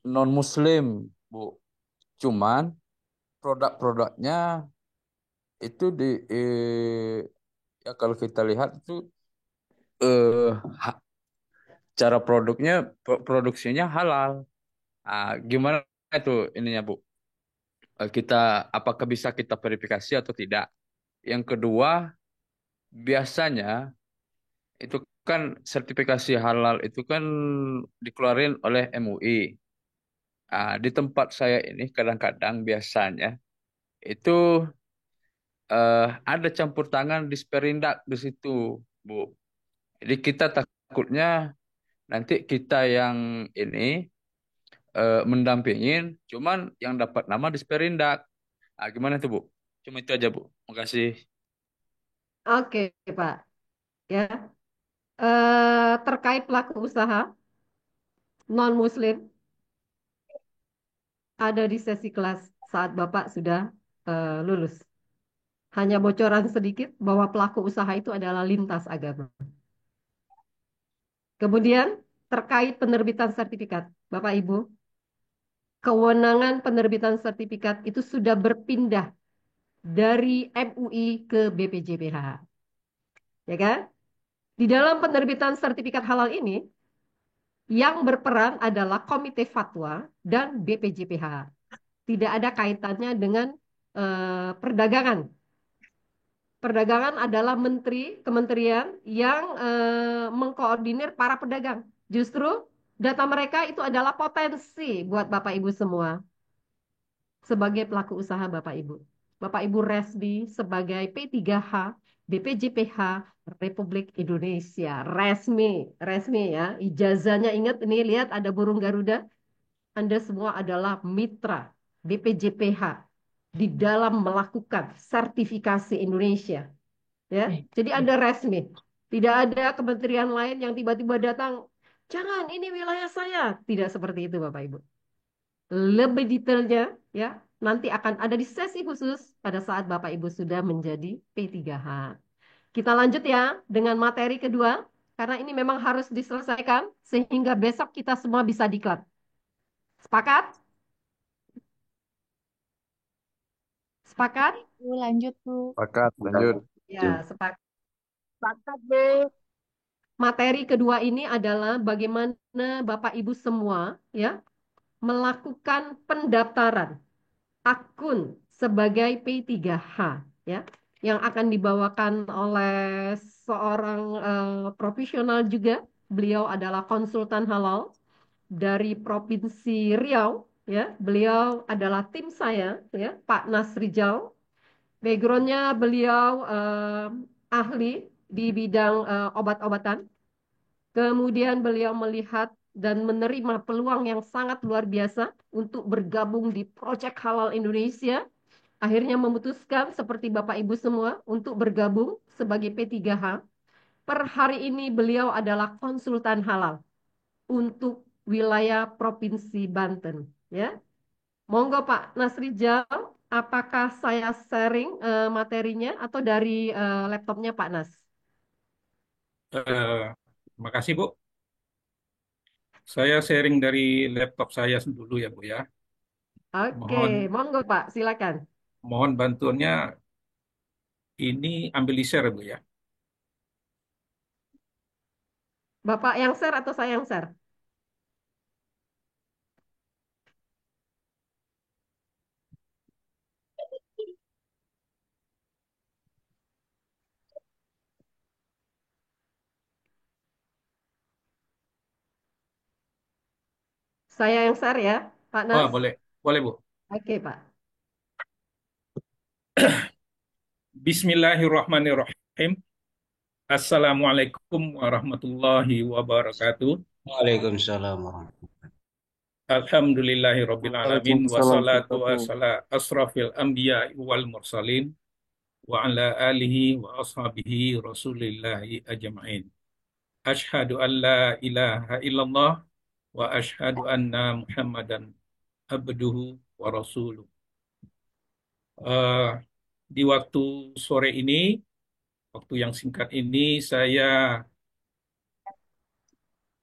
S11: non Muslim, Bu. Cuman produk-produknya itu ya kalau kita lihat itu eh, ha- cara produksinya halal. Gimana itu ininya Bu? Apakah bisa kita verifikasi atau tidak? Yang kedua, biasanya itu kan sertifikasi halal itu kan dikeluarin oleh MUI. Di tempat saya ini kadang-kadang biasanya itu ada campur tangan Disperindak di situ, Bu. Jadi kita takutnya nanti kita yang ini mendampingin, cuman yang dapat nama Disperindak. Gimana tuh, Bu? Cuma itu aja, Bu. Makasih.
S2: Oke, Pak. Ya, terkait pelaku usaha non-Muslim ada di sesi kelas saat Bapak sudah lulus. Hanya bocoran sedikit bahwa pelaku usaha itu adalah lintas agama. Kemudian terkait penerbitan sertifikat, Bapak Ibu, kewenangan penerbitan sertifikat itu sudah berpindah dari MUI ke BPJPH. Ya kan? Di dalam penerbitan sertifikat halal ini, yang berperan adalah Komite Fatwa dan BPJPH. Tidak ada kaitannya dengan perdagangan. Perdagangan adalah kementerian yang mengkoordinir para pedagang. Justru data mereka itu adalah potensi buat Bapak Ibu semua sebagai pelaku usaha Bapak Ibu. Bapak Ibu Resdi sebagai P3H BPJPH Republik Indonesia resmi, resmi ya. Ijazahnya ingat ini lihat ada burung Garuda. Anda semua adalah mitra BPJPH di dalam melakukan sertifikasi Indonesia. Ya, jadi ada resmi. Tidak ada kementerian lain yang tiba-tiba datang, jangan ini wilayah saya. Tidak seperti itu Bapak Ibu. Lebih detailnya ya, nanti akan ada di sesi khusus pada saat Bapak Ibu sudah menjadi P3H. Kita lanjut ya dengan materi kedua, karena ini memang harus diselesaikan sehingga besok kita semua bisa diklat. Sepakat? Sepakat?
S7: Lanjut, Bu.
S11: Pakat, lanjut.
S2: Ya, sepakat.
S7: Sepakat, Bu.
S2: Materi kedua ini adalah bagaimana Bapak Ibu semua ya melakukan pendaftaran akun sebagai P3H ya yang akan dibawakan oleh seorang profesional juga. Beliau adalah konsultan halal dari Provinsi Riau ya. Beliau adalah tim saya ya, Pak Nasrijal. Backgroundnya beliau ahli di bidang obat-obatan. Kemudian beliau melihat dan menerima peluang yang sangat luar biasa untuk bergabung di Project Halal Indonesia. Akhirnya memutuskan seperti Bapak Ibu semua untuk bergabung sebagai P3H. Per hari ini beliau adalah konsultan halal untuk wilayah Provinsi Banten. Ya, monggo Pak Nasrijal, apakah saya sharing materinya atau dari laptopnya Pak Nas?
S12: Eh, Makasih Bu. Saya sharing dari laptop saya dulu ya Bu ya.
S2: Oke,
S12: Mohon
S2: monggo Pak, silakan.
S12: mohon bantuannya ini ambil di share Bu ya.
S2: Bapak yang share atau saya yang share? Saya yang share ya, Pak
S12: Oh
S2: Nas?
S12: boleh, boleh Bu.
S2: Oke, Pak.
S12: Bismillahirrahmanirrahim. Assalamualaikum warahmatullahi wabarakatuh.
S13: Waalaikumsalam warahmatullahi
S12: Alhamdulillahirabbil alamin
S3: Waalaikumsalam
S12: wassalatu
S3: warahmatullahi
S12: wassalamu asrafil anbiya wal mursalin wa ala alihi wa ashabihi Rasulillahi ajma'in. Asyhadu an la ilaha illallah wa asyhadu anna Muhammadan abduhu wa rasuluh. Eh, di waktu sore ini, waktu yang singkat ini, saya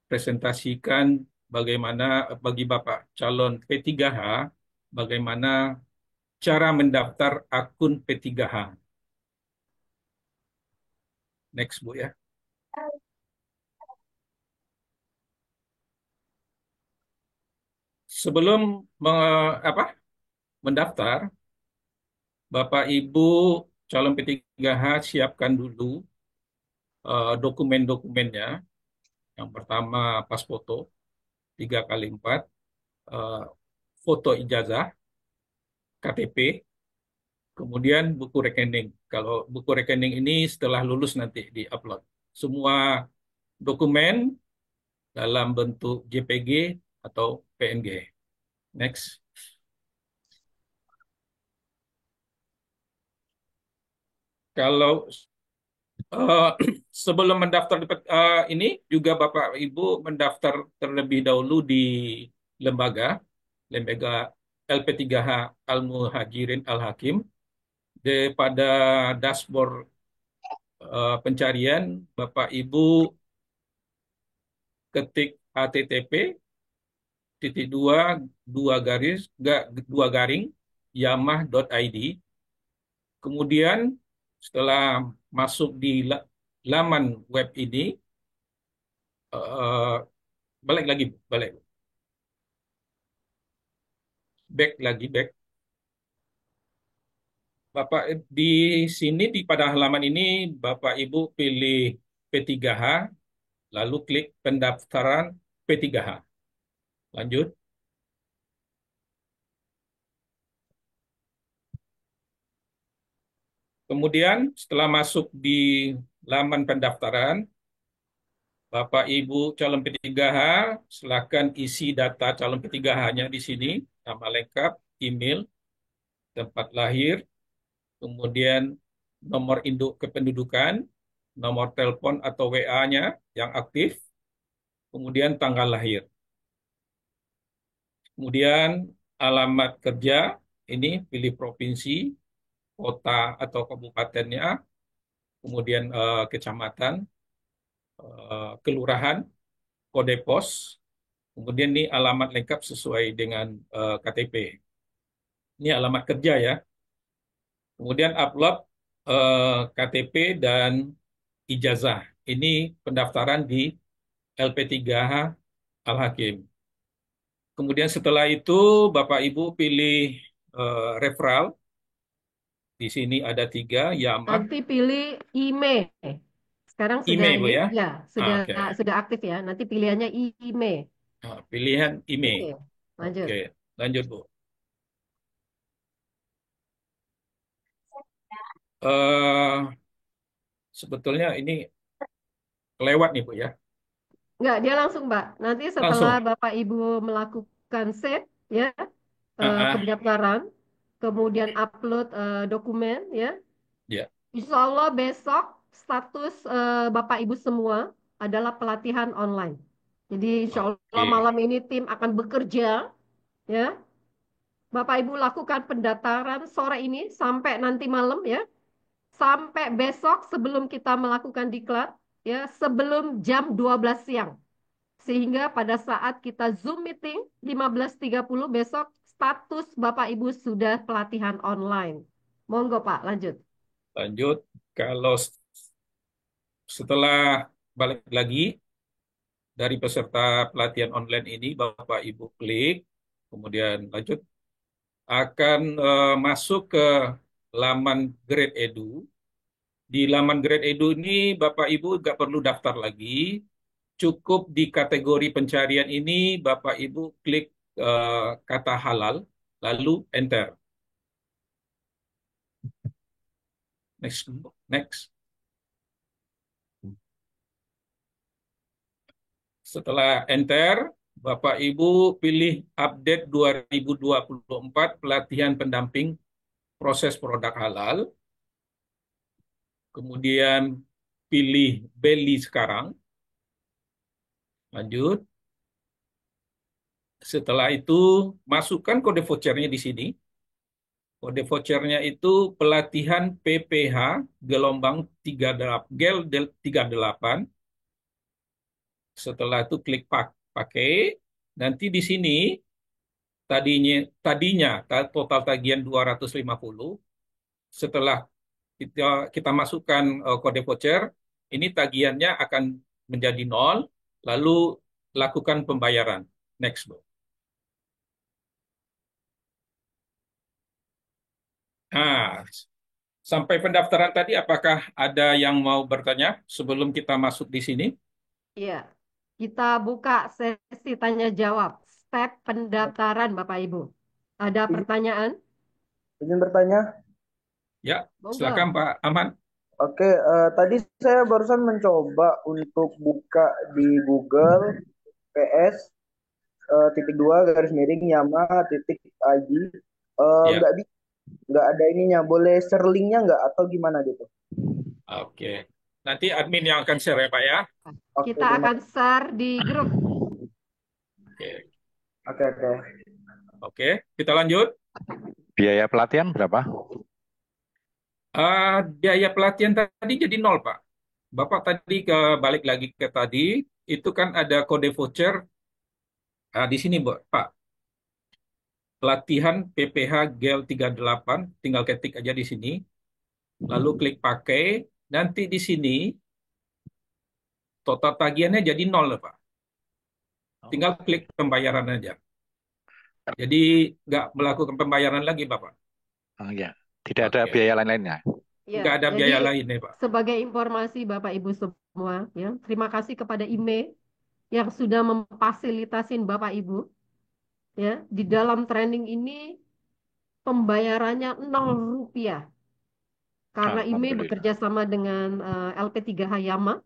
S12: presentasikan bagaimana bagi Bapak calon P3H, bagaimana cara mendaftar akun P3H. Next, Bu ya. Sebelum mendaftar, Bapak Ibu calon P3H siapkan dulu dokumen-dokumennya. Yang pertama pas foto 3x4, foto ijazah, KTP, kemudian buku rekening. Kalau buku rekening ini setelah lulus nanti di-upload. Semua dokumen dalam bentuk JPG atau PNG. Next. Kalau sebelum mendaftar ini juga Bapak Ibu mendaftar terlebih dahulu di lembaga LP3H Al-Muhajirin Al-Hakim. Pada dashboard pencarian Bapak Ibu ketik http://2 garing yamah.id. Kemudian setelah masuk di laman web ini, balik. Back. Bapak di sini pada halaman ini Bapak Ibu pilih P3H, lalu klik pendaftaran P3H. Lanjut. Kemudian setelah masuk di laman pendaftaran, Bapak Ibu calon P3H silakan isi data calon P3H-nya di sini, nama lengkap, email, tempat lahir, kemudian nomor induk kependudukan, nomor telepon atau WA-nya yang aktif, kemudian tanggal lahir. Kemudian alamat kerja, ini pilih provinsi, kota atau kabupatennya, kemudian kecamatan, kelurahan, kode pos, kemudian ini alamat lengkap sesuai dengan KTP. Ini alamat kerja ya. Kemudian upload KTP dan ijazah. Ini pendaftaran di LP3H Al-Hakim. Kemudian setelah itu Bapak Ibu pilih referral. Di sini ada 3, Yamah.
S2: Nanti pilih email. Sekarang sudah
S12: email, Bu, ya?
S2: sudah aktif ya. Nanti pilihannya email.
S12: Pilihan email.
S2: Oke, lanjut.
S12: Oke, lanjut, Bu. Sebetulnya ini lewat nih, Bu, ya?
S2: Enggak, dia langsung, Mbak. Nanti setelah Bapak Ibu melakukan save ya, pendaftaran, kemudian upload dokumen ya.
S12: Ya.
S2: Insya Allah besok status Bapak Ibu semua adalah pelatihan online. Jadi insya Allah malam ini tim akan bekerja ya. Bapak Ibu lakukan pendaftaran sore ini sampai nanti malam ya. Sampai besok sebelum kita melakukan diklat ya, sebelum jam 12 siang. Sehingga pada saat kita Zoom meeting 15.30 besok status Bapak Ibu sudah pelatihan online. Monggo Pak, lanjut.
S12: Lanjut, kalau setelah balik lagi dari peserta pelatihan online ini, Bapak Ibu klik, kemudian lanjut, akan masuk ke laman Grade Edu. Di laman Grade Edu ini Bapak Ibu nggak perlu daftar lagi, cukup di kategori pencarian ini Bapak Ibu klik kata halal, lalu enter. Next. Setelah enter, Bapak Ibu pilih update 2024 pelatihan pendamping proses produk halal. Kemudian pilih Belly sekarang. Lanjut. Setelah itu masukkan kode vouchernya di sini. Kode vouchernya itu pelatihan PPH gelombang 38, GEL 38. Setelah itu klik pakai. Nanti di sini tadinya total tagihan 250. Setelah kita masukkan kode voucher, ini tagihannya akan menjadi 0, lalu lakukan pembayaran. Next, Bu. Nah, sampai pendaftaran tadi, apakah ada yang mau bertanya sebelum kita masuk di sini?
S2: Iya, kita buka sesi tanya jawab. Step pendaftaran, Bapak Ibu. Ada pertanyaan?
S3: Izin bertanya.
S12: Ya,
S2: Monggo.
S12: silakan Pak Ahmad.
S3: Oke, tadi saya barusan mencoba untuk buka di Google PS _2 _ Yama _id.
S12: Ya.
S3: Nggak ada ininya. Boleh share linknya nggak atau gimana gitu?
S12: Oke. Nanti admin yang akan share ya Pak ya.
S3: Oke,
S2: Kita akan share di grup.
S12: Oke.
S3: Oke.
S12: Oke, kita lanjut.
S14: Biaya pelatihan berapa?
S12: Biaya pelatihan tadi jadi 0, Pak. Bapak tadi balik lagi ke tadi, itu kan ada kode voucher di sini, Pak. Pelatihan PPH GEL 38, tinggal ketik aja di sini. Lalu klik pakai, nanti di sini total tagihannya jadi 0, Pak. Tinggal klik pembayaran aja. Jadi nggak melakukan pembayaran lagi, Bapak.
S14: Oh ya, tidak ada biaya lain-lainnya.
S2: Ya,
S12: Nggak ada
S2: jadi
S12: biaya lain ya, Pak.
S2: sebagai informasi Bapak Ibu semua, ya, terima kasih kepada IME yang sudah memfasilitasin Bapak Ibu. Ya, di dalam training ini pembayarannya 0 rupiah. Karena IME bekerja sama dengan LP3H Yama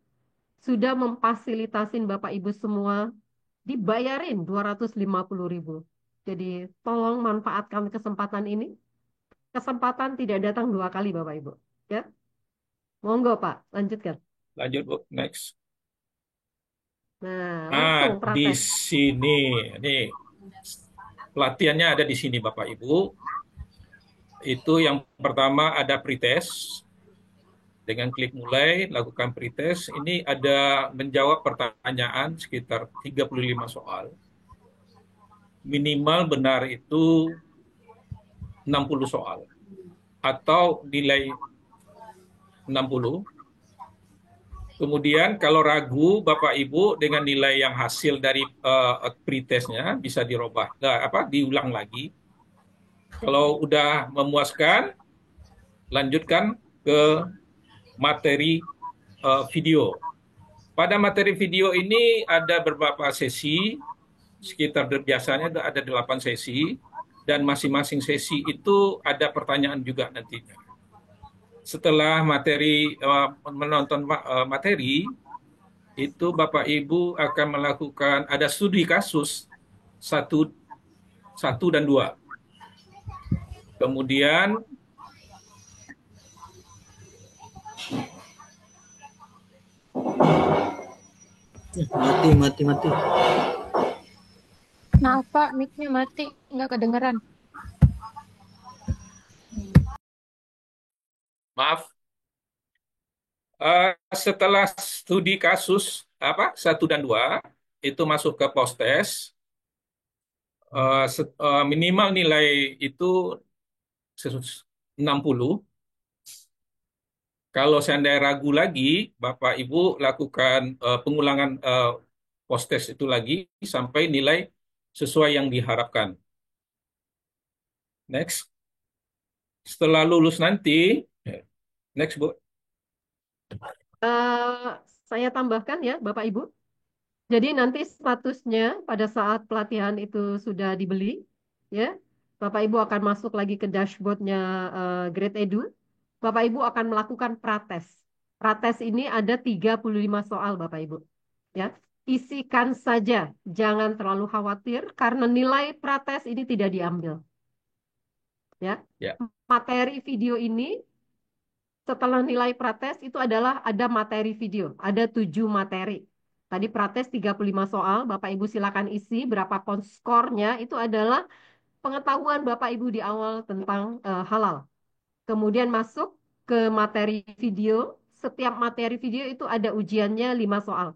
S2: sudah memfasilitasin Bapak Ibu semua dibayarin 250.000. Jadi tolong manfaatkan kesempatan ini. Kesempatan tidak datang 2 kali Bapak Ibu. Ya, monggo Pak, lanjutkan.
S12: Lanjut, Bu. Next.
S2: Nah, langsung
S12: Di
S2: praktek.
S12: sini, nih pelatihannya ada di sini, Bapak Ibu. Itu yang pertama ada pretest. Dengan klik mulai, lakukan pretest. Ini ada menjawab pertanyaan sekitar 35 soal. Minimal benar itu 60 soal. Atau nilai 60. Kemudian kalau ragu Bapak Ibu dengan nilai yang hasil dari pretestnya bisa diulang lagi. Kalau udah memuaskan, lanjutkan ke materi video. Pada materi video ini ada beberapa sesi, biasanya ada 8 sesi, dan masing-masing sesi itu ada pertanyaan juga nantinya. Setelah menonton materi, itu Bapak Ibu akan melakukan ada studi kasus 1 dan 2. Kemudian
S4: mati.
S10: Maaf Pak, mic-nya mati, nggak kedengeran.
S12: Maaf. Setelah studi kasus 1 dan 2 itu masuk ke post-test. Minimal nilai itu 60. Kalau seandainya ragu lagi, Bapak Ibu lakukan pengulangan post-test itu lagi sampai nilai sesuai yang diharapkan. Next. Setelah lulus nanti, next Bu.
S2: Saya tambahkan ya Bapak Ibu. Jadi nanti statusnya pada saat pelatihan itu sudah dibeli, ya, Bapak Ibu akan masuk lagi ke dashboardnya Grade Edu. Bapak Ibu akan melakukan prates. Prates ini ada 35 soal Bapak Ibu. Ya, isikan saja, jangan terlalu khawatir karena nilai prates ini tidak diambil. Ya,
S12: Ya.
S2: materi video ini setelah nilai prates itu adalah ada materi video, ada 7 materi. Tadi prates 35 soal, Bapak Ibu silakan isi berapa pun skornya, itu adalah pengetahuan Bapak Ibu di awal tentang halal. Kemudian masuk ke materi video, setiap materi video itu ada ujiannya 5 soal.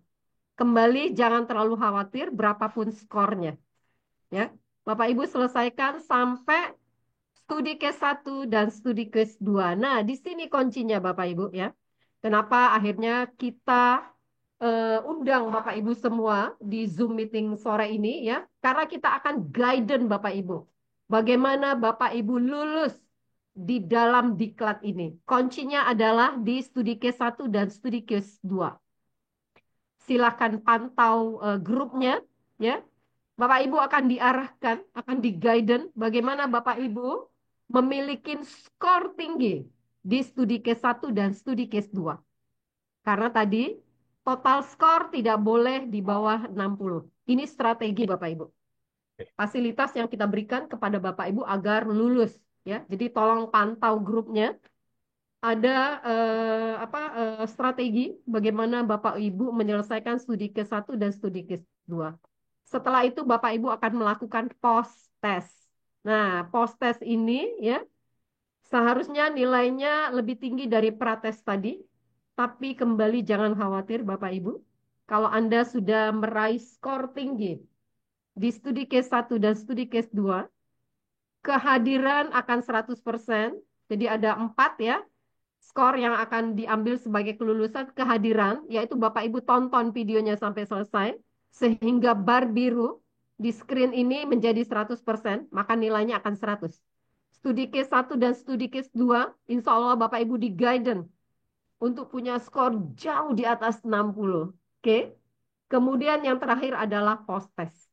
S2: Kembali jangan terlalu khawatir berapapun skornya. Ya, Bapak Ibu selesaikan sampai studi case 1 dan studi case 2. Nah, di sini kuncinya Bapak Ibu ya. Kenapa akhirnya kita undang Bapak Ibu semua di Zoom meeting sore ini ya. Karena kita akan guidance Bapak Ibu. Bagaimana Bapak Ibu lulus di dalam diklat ini. Kuncinya adalah di studi case 1 dan studi case 2. Silakan pantau grupnya ya. Bapak Ibu akan diarahkan, akan di-guidance bagaimana Bapak Ibu memiliki skor tinggi di studi case 1 dan studi case 2. Karena tadi total skor tidak boleh di bawah 60. Ini strategi Bapak Ibu. Fasilitas yang kita berikan kepada Bapak Ibu agar lulus ya. Jadi tolong pantau grupnya. Ada strategi bagaimana Bapak Ibu menyelesaikan studi case 1 dan studi case 2. Setelah itu Bapak Ibu akan melakukan post test. Nah, post test ini ya seharusnya nilainya lebih tinggi dari prates tadi, tapi kembali jangan khawatir Bapak Ibu. Kalau Anda sudah meraih skor tinggi di studi case 1 dan studi case 2, kehadiran akan 100%. Jadi ada 4 ya skor yang akan diambil sebagai kelulusan, kehadiran, yaitu Bapak Ibu tonton videonya sampai selesai, sehingga bar biru di screen ini menjadi 100%, maka nilainya akan 100. Studi case 1 dan studi case 2, insya Allah Bapak Ibu di guidance untuk punya skor jauh di atas 60. Oke? Kemudian yang terakhir adalah post test.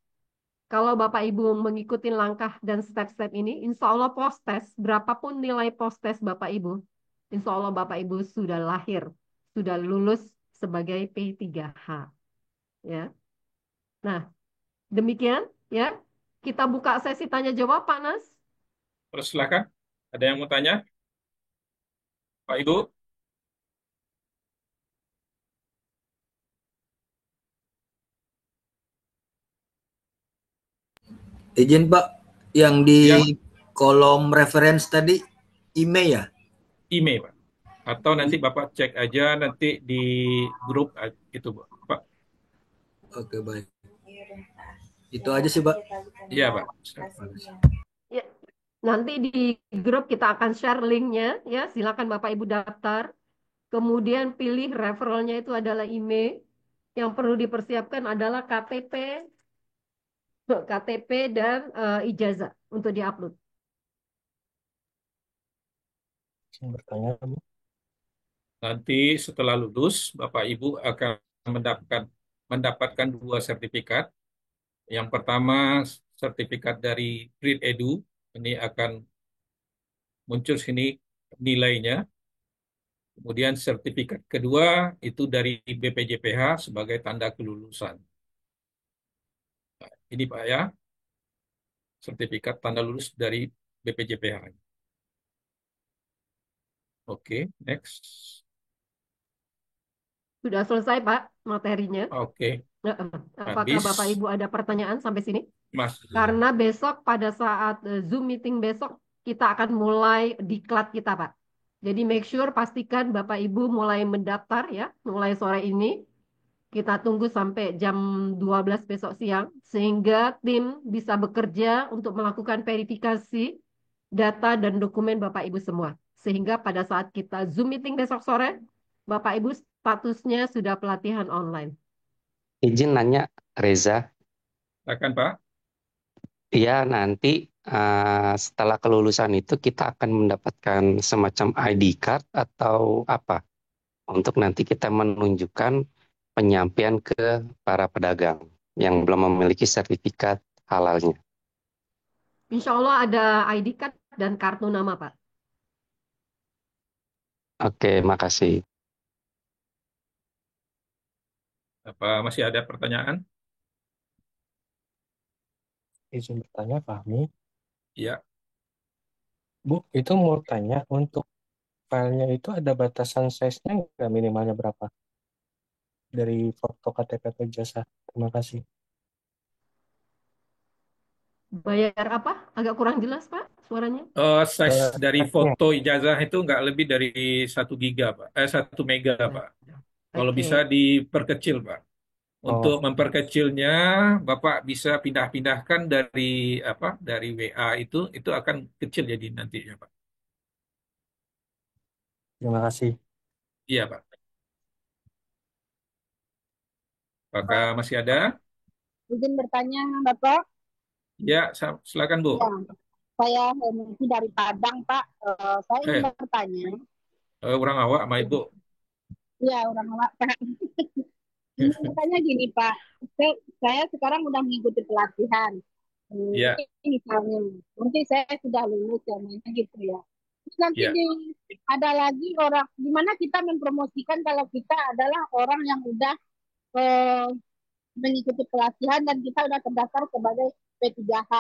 S2: Kalau Bapak Ibu mengikuti langkah dan step-step ini, insya Allah post test, berapapun nilai post test Bapak Ibu, insya Allah Bapak Ibu sudah lahir, sudah lulus sebagai P3H. Ya. Nah, demikian ya. Kita buka sesi tanya jawab, Pak Nas.
S12: Terus silakan. Ada yang mau tanya? Pak Ibu?
S4: Izin Pak, yang di
S12: Ya,
S4: kolom reference tadi email ya?
S12: email Pak. Atau nanti Bapak cek aja nanti di grup itu Pak.
S4: Oke, baik. Itu aja sih, Pak.
S12: Iya Pak.
S2: Ya, nanti di grup kita akan share linknya ya. Silakan Bapak Ibu daftar. Kemudian pilih referralnya itu adalah email. Yang perlu dipersiapkan adalah KTP dan ijazah untuk diupload.
S6: Bertanya, Bu.
S12: Nanti setelah lulus Bapak Ibu akan mendapatkan 2 sertifikat. Yang pertama sertifikat dari Grid Edu, ini akan muncul sini nilainya. Kemudian sertifikat kedua itu dari BPJPH sebagai tanda kelulusan. Nah, ini Pak ya, sertifikat tanda lulus dari BPJPH. Oke, next.
S2: Sudah selesai Pak materinya.
S12: Oke,
S2: Apakah
S12: habis
S2: Bapak Ibu ada pertanyaan sampai sini?
S12: Mas.
S2: Karena besok pada saat Zoom meeting besok kita akan mulai diklat kita Pak. Jadi make sure pastikan Bapak Ibu mulai mendaftar ya, mulai sore ini. Kita tunggu sampai jam 12 besok siang sehingga tim bisa bekerja untuk melakukan verifikasi data dan dokumen Bapak Ibu semua. Sehingga pada saat kita Zoom meeting besok sore, Bapak Ibu statusnya sudah pelatihan online.
S15: Izin nanya, Reza.
S12: Silakan Pak.
S15: Iya, nanti setelah kelulusan itu kita akan mendapatkan semacam ID card atau apa? Untuk nanti kita menunjukkan penyampaian ke para pedagang yang belum memiliki sertifikat halalnya.
S2: Insya Allah ada ID card dan kartu nama Pak.
S15: Oke, makasih.
S12: Apa masih ada pertanyaan?
S6: Izin bertanya, Fahmi.
S12: Iya.
S6: Bu, itu mau tanya untuk
S16: filenya itu ada batasan size-nya nggak, minimalnya berapa dari foto KTP atau ijazah? Terima kasih.
S2: Bayar apa? Agak kurang jelas, Pak, suaranya.
S12: Size dari
S16: Size-nya.
S12: foto ijazah itu nggak lebih dari 1 giga, Pak. 1 mega, Pak. Kalau bisa
S2: Oke.
S12: diperkecil, Pak. Untuk
S16: Oh,
S12: memperkecilnya, Bapak bisa pindah-pindahkan dari dari WA itu akan kecil jadi nantinya, Pak.
S16: terima kasih.
S12: Iya, Pak. Apakah masih ada?
S7: Izin bertanya, Bapak.
S12: Ya, silakan, Bu.
S7: Ya, saya Hemiti dari Padang, Pak. Saya ingin
S12: Eh,
S7: bertanya.
S12: orang awak sama Ibu.
S7: Ya, orang awak, Pak. Ingin bertanya gini, Pak. Saya sekarang udah mengikuti pelatihan.
S12: Ya,
S7: Misalnya, nanti saya sudah lulus ya, gitu ya. Terus nanti
S12: ya.
S7: ada lagi orang, gimana kita mempromosikan kalau kita adalah orang yang udah eh, mengikuti pelatihan dan kita udah terdaftar sebagai P3H.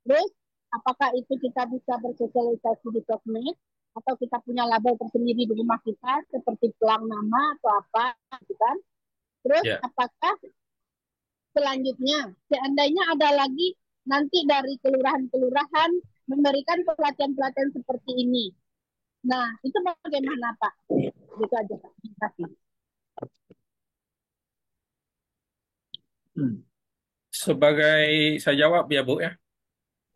S7: Terus, apakah itu kita bisa bersosialisasi di sosmed atau kita punya label tersendiri di rumah kita seperti pelang nama atau apa, gitu kan? Terus,
S12: Ya.
S7: apakah selanjutnya, seandainya ada lagi nanti dari kelurahan-kelurahan memberikan pelatihan-pelatihan seperti ini. Nah, itu bagaimana, Pak? Gitu aja, Pak. Terima kasih.
S12: Sebagai saya jawab ya, Bu ya.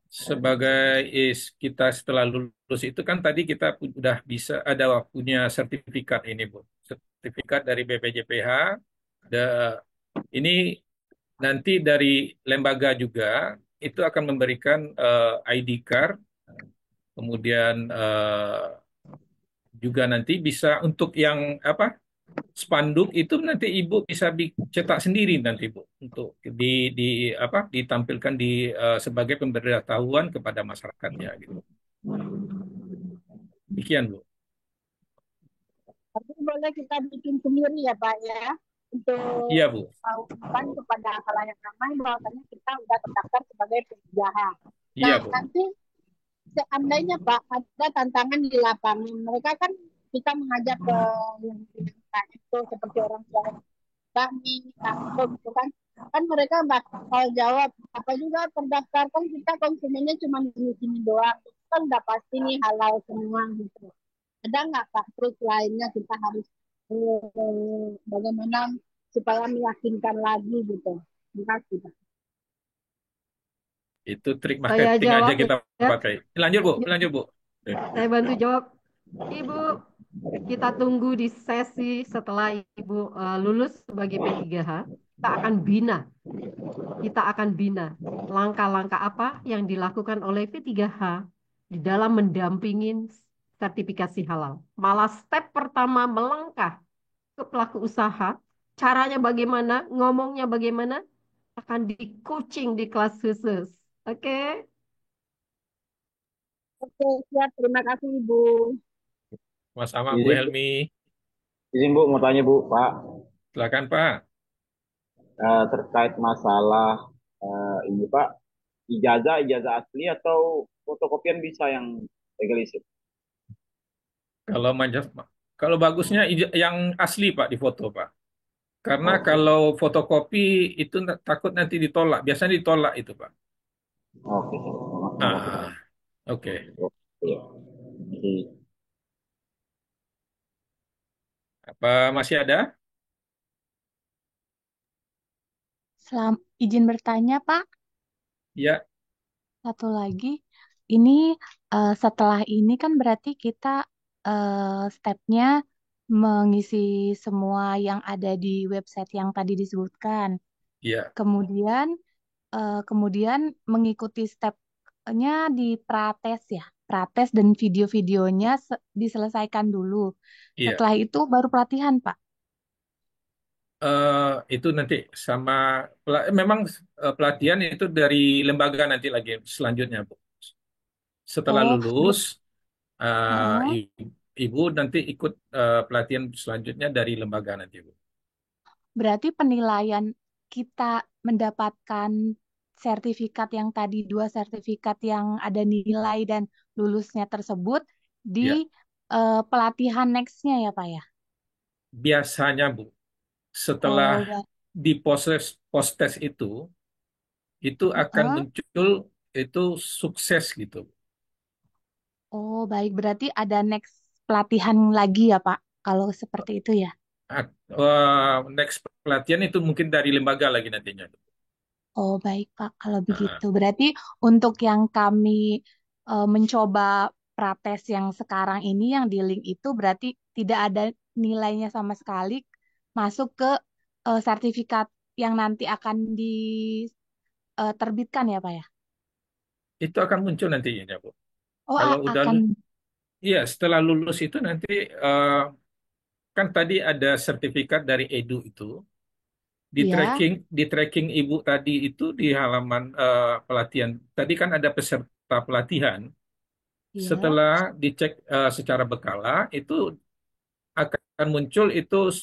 S12: Sebagai kita setelah lulus itu kan tadi kita udah bisa punya sertifikat ini, Bu. Sertifikat dari BPJPH. Ini nanti dari lembaga juga itu akan memberikan ID card, kemudian juga nanti bisa untuk yang spanduk itu nanti Ibu bisa cetak sendiri nanti, Bu, untuk ditampilkan sebagai pemberitahuan kepada masyarakatnya gitu. Demikian, Bu.
S7: Tapi boleh kita bikin sendiri ya, Pak ya, untuk
S12: Iya, Bu.
S7: tahukan kepada khalayak ramai bahwasanya kita sudah terdaftar sebagai penjahat. Nah,
S12: Iya, Bu.
S7: nanti seandainya Pak ada tantangan di lapangan, mereka kan kita mengajak ke yang itu seperti orang tua kami, kampung gitu kan, mereka bakal jawab apa juga terdaftar kan kita konsumennya cuma di sini doang, kan udah pasti nih halal semua gitu. Ada nggak Pak trik lainnya kita harus bagaimana supaya meyakinkan lagi gitu? Terima kasih Pak.
S12: Itu trik
S2: Saya
S12: marketing aja
S2: jawab
S12: kita
S2: ya.
S12: pakai. Lanjut, Bu. Lanjut, Bu.
S2: Saya bantu jawab. Ibu, kita tunggu di sesi setelah Ibu lulus sebagai P3H. Kita akan bina. Kita akan bina langkah-langkah apa yang dilakukan oleh P3H di dalam mendampingin sertifikasi halal. Malah step pertama melangkah ke pelaku usaha, caranya bagaimana, ngomongnya bagaimana, akan di coaching di kelas khusus. Oke?
S7: Oke, siap. Terima kasih Ibu.
S12: Sama-sama, Bu Helmi.
S17: Izin Bu, mau tanya Bu, Pak.
S12: Silakan, Pak.
S17: Terkait masalah ini Pak, ijazah asli atau fotokopian bisa yang legalisir?
S12: Kalau bagusnya yang asli Pak di foto Pak. Karena
S17: Oke.
S12: kalau fotokopi itu takut nanti ditolak. Biasanya ditolak itu Pak.
S17: Oke.
S12: Oke.
S17: Iya.
S12: Apa masih ada?
S18: Izin bertanya, Pak.
S12: Ya.
S18: Satu lagi, ini setelah ini kan berarti kita stepnya mengisi semua yang ada di website yang tadi disebutkan.
S12: Iya.
S18: Kemudian mengikuti stepnya di prates ya, prates dan video-videonya diselesaikan dulu.
S12: Iya.
S18: Setelah itu baru pelatihan, Pak.
S12: Itu nanti memang pelatihan itu dari lembaga nanti lagi selanjutnya Bu. Setelah lulus, Ibu nanti ikut pelatihan selanjutnya dari lembaga nanti Bu.
S18: Berarti penilaian kita mendapatkan sertifikat yang tadi, 2 sertifikat yang ada nilai dan lulusnya tersebut
S12: Ya.
S18: pelatihan nextnya ya Pak ya?
S12: Biasanya Bu, setelah
S18: Oh,
S12: di post test itu akan
S18: heeh.
S12: muncul itu sukses gitu.
S18: Oh, baik. Berarti ada next pelatihan lagi ya Pak, kalau seperti itu ya?
S12: Next pelatihan itu mungkin dari lembaga lagi nantinya.
S18: Oh, baik Pak. Kalau
S12: Nah,
S18: begitu. Berarti untuk yang kami mencoba prates yang sekarang ini, yang di link itu berarti tidak ada nilainya sama sekali masuk ke sertifikat yang nanti akan diterbitkan ya Pak ya?
S12: itu akan muncul nantinya Bu.
S18: Oh,
S12: Kalau udah,
S18: akan.
S12: iya setelah lulus itu nanti eh, kan tadi ada sertifikat dari Edu itu.
S18: Ya,
S12: Di tracking ibu tadi itu di halaman pelatihan. Tadi kan ada peserta pelatihan.
S18: ya.
S12: Setelah dicek secara berkala, itu akan muncul itu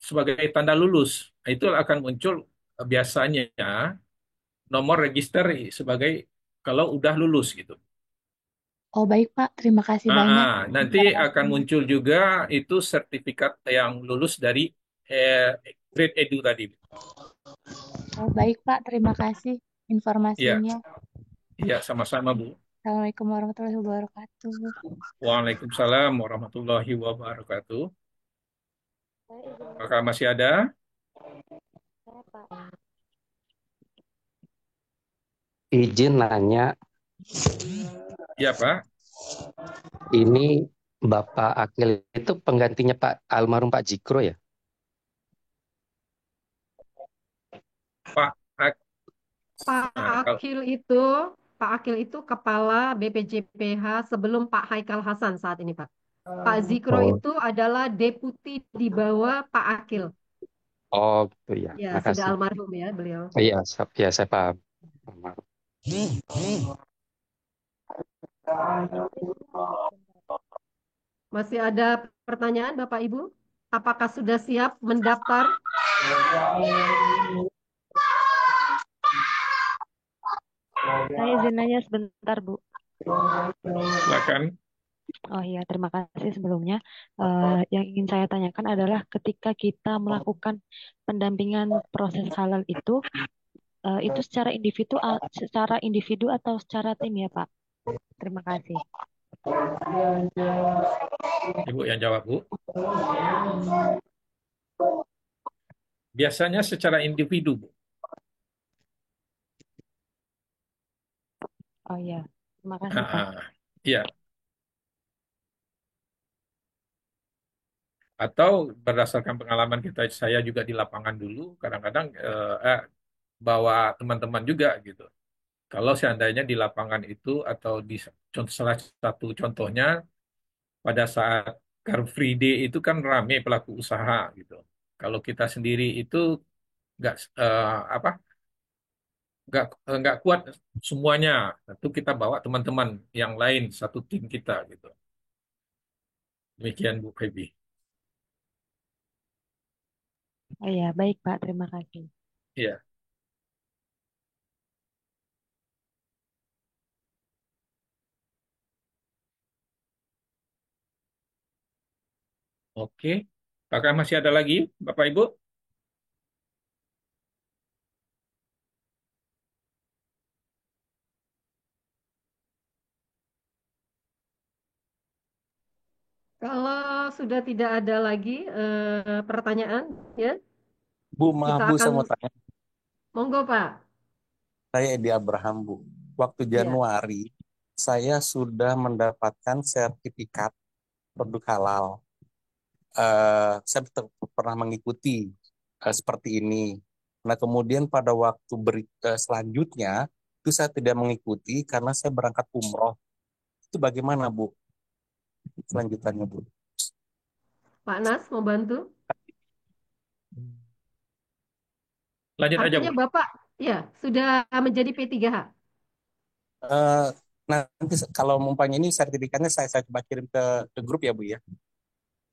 S12: sebagai tanda lulus. Itu akan muncul biasanya nomor register sebagai kalau udah lulus gitu.
S18: Oh, baik Pak. Terima kasih banyak
S12: Nanti akan
S18: informasinya.
S12: muncul juga itu sertifikat yang lulus dari Grade Edu tadi.
S18: Oh, baik Pak. Terima kasih
S12: Iya,
S18: informasinya.
S12: iya sama-sama Bu.
S18: Assalamualaikum warahmatullahi wabarakatuh.
S12: Waalaikumsalam warahmatullahi wabarakatuh.
S10: Saya izin nanya,
S12: Apakah masih ada?
S10: saya Pak.
S15: Izin nanya,
S12: Ya Pak.
S15: ini Bapak Akil itu penggantinya Pak almarhum Pak Jikro ya?
S12: Pak Ak-
S2: Pak
S12: nah, kalau
S2: Akil itu, Pak Akil itu kepala BPJPH sebelum Pak Haikal Hasan saat ini, Pak. Pak Zikro
S15: Oh,
S2: itu adalah deputi di bawah Pak Akil.
S15: oh gitu ya.
S2: Ya, sudah
S15: Makasih.
S2: almarhum ya beliau.
S15: Iya, ya saya paham.
S2: Masih ada pertanyaan Bapak Ibu? Apakah sudah siap mendaftar?
S10: Saya izin nanya sebentar, Bu.
S12: silakan.
S10: Oh iya, terima kasih sebelumnya. Yang ingin saya tanyakan adalah ketika kita melakukan pendampingan proses halal itu secara individu atau secara tim ya, Pak? Terima kasih.
S12: Ibu yang jawab Bu. Biasanya secara individu Bu.
S10: Oh iya, terima kasih, Pak.
S12: Iya. Atau berdasarkan pengalaman saya juga di lapangan dulu, kadang-kadang bawa teman-teman juga gitu. Kalau seandainya di lapangan itu atau di salah satu contohnya pada saat Car Free Day itu kan rame pelaku usaha gitu. Kalau kita sendiri itu nggak apa nggak kuat semuanya, tentu kita bawa teman-teman yang lain satu tim kita gitu. Demikian Bu Febi.
S10: Oh iya, baik, Pak. Terima kasih.
S12: Iya. Oke. Apakah masih ada lagi Bapak Ibu?
S2: Kalau sudah tidak ada lagi pertanyaan, ya,
S6: Bu, maaf
S2: kita
S6: Bu,
S2: akan
S6: saya mau tanya.
S2: monggo Pak.
S6: Saya Edi Abraham, Bu. Waktu
S2: Ya.
S6: Januari, saya sudah mendapatkan sertifikat produk halal. Saya pernah mengikuti seperti ini. Nah, kemudian pada waktu selanjutnya, itu saya tidak mengikuti karena saya berangkat umroh. Itu bagaimana, Bu? Selanjutannya, Bu.
S2: Pak Nas mau bantu?
S12: Lanjut aja
S2: Artinya
S12: Bu.
S2: Bapak, ya, sudah menjadi P3H.
S6: Eh, nanti kalau umpamanya ini sertifikatnya saya coba kirim ke grup ya, Bu ya.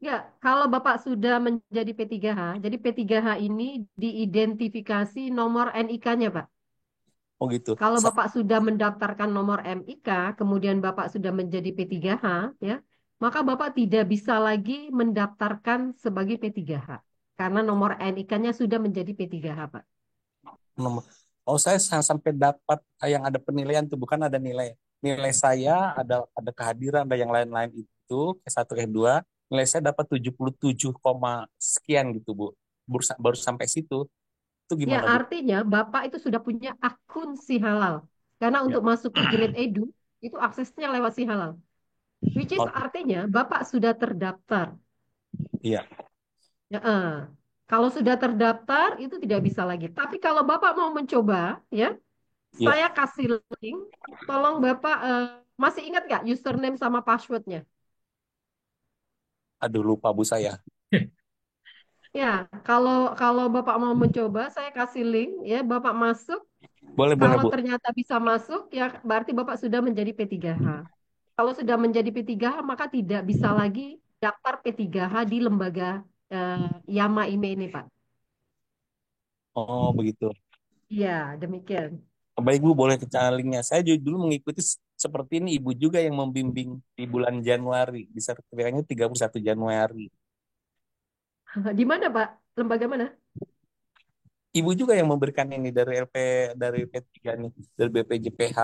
S2: Ya, kalau Bapak sudah menjadi P3H, jadi P3H ini diidentifikasi nomor NIK-nya, Pak.
S6: Oh gitu.
S2: Kalau Bapak sudah mendaftarkan nomor MIK, kemudian Bapak sudah menjadi P3H, ya, maka Bapak tidak bisa lagi mendaftarkan sebagai P3H karena nomor NIK-nya sudah menjadi P3H, Pak.
S6: Nomor. Oh, saya sampai dapat yang ada penilaian tuh, bukan ada nilai. Nilai saya ada kehadiran, ada yang lain-lain itu, ke 1 ke 2, nilai saya dapat 77, sekian gitu, Bu. Baru sampai situ. Itu
S2: Ya,
S6: gimana, Bu?
S2: artinya Bapak itu sudah punya akun si halal. Karena
S6: Ya.
S2: untuk masuk ke Grade Edu, itu aksesnya lewat si halal. Which is
S6: Oh,
S2: artinya Bapak sudah terdaftar.
S6: iya.
S2: Ya, kalau sudah terdaftar, itu tidak bisa lagi. Tapi kalau Bapak mau mencoba, ya,
S6: Iya.
S2: saya kasih link. Tolong Bapak, masih ingat nggak username sama passwordnya?
S6: Aduh, lupa, Bu, saya.
S2: Ya, kalau kalau Bapak mau mencoba, saya kasih link, ya, Bapak masuk.
S6: Boleh,
S2: Kalau
S6: Bu.
S2: ternyata bisa masuk, ya berarti Bapak sudah menjadi P3H. Kalau sudah menjadi P3H, maka tidak bisa lagi daftar P3H di lembaga Yama IME ini, Pak.
S6: Oh, begitu.
S2: Iya, demikian.
S6: Baik, Bu, boleh ke linknya. Saya dulu mengikuti seperti ini, Ibu juga yang membimbing di bulan Januari. Di sertifikatnya 31 Januari.
S2: Di mana, Pak? Lembaga mana?
S6: Ibu juga yang memberikan ini dari P3 nih, dari BPJPH.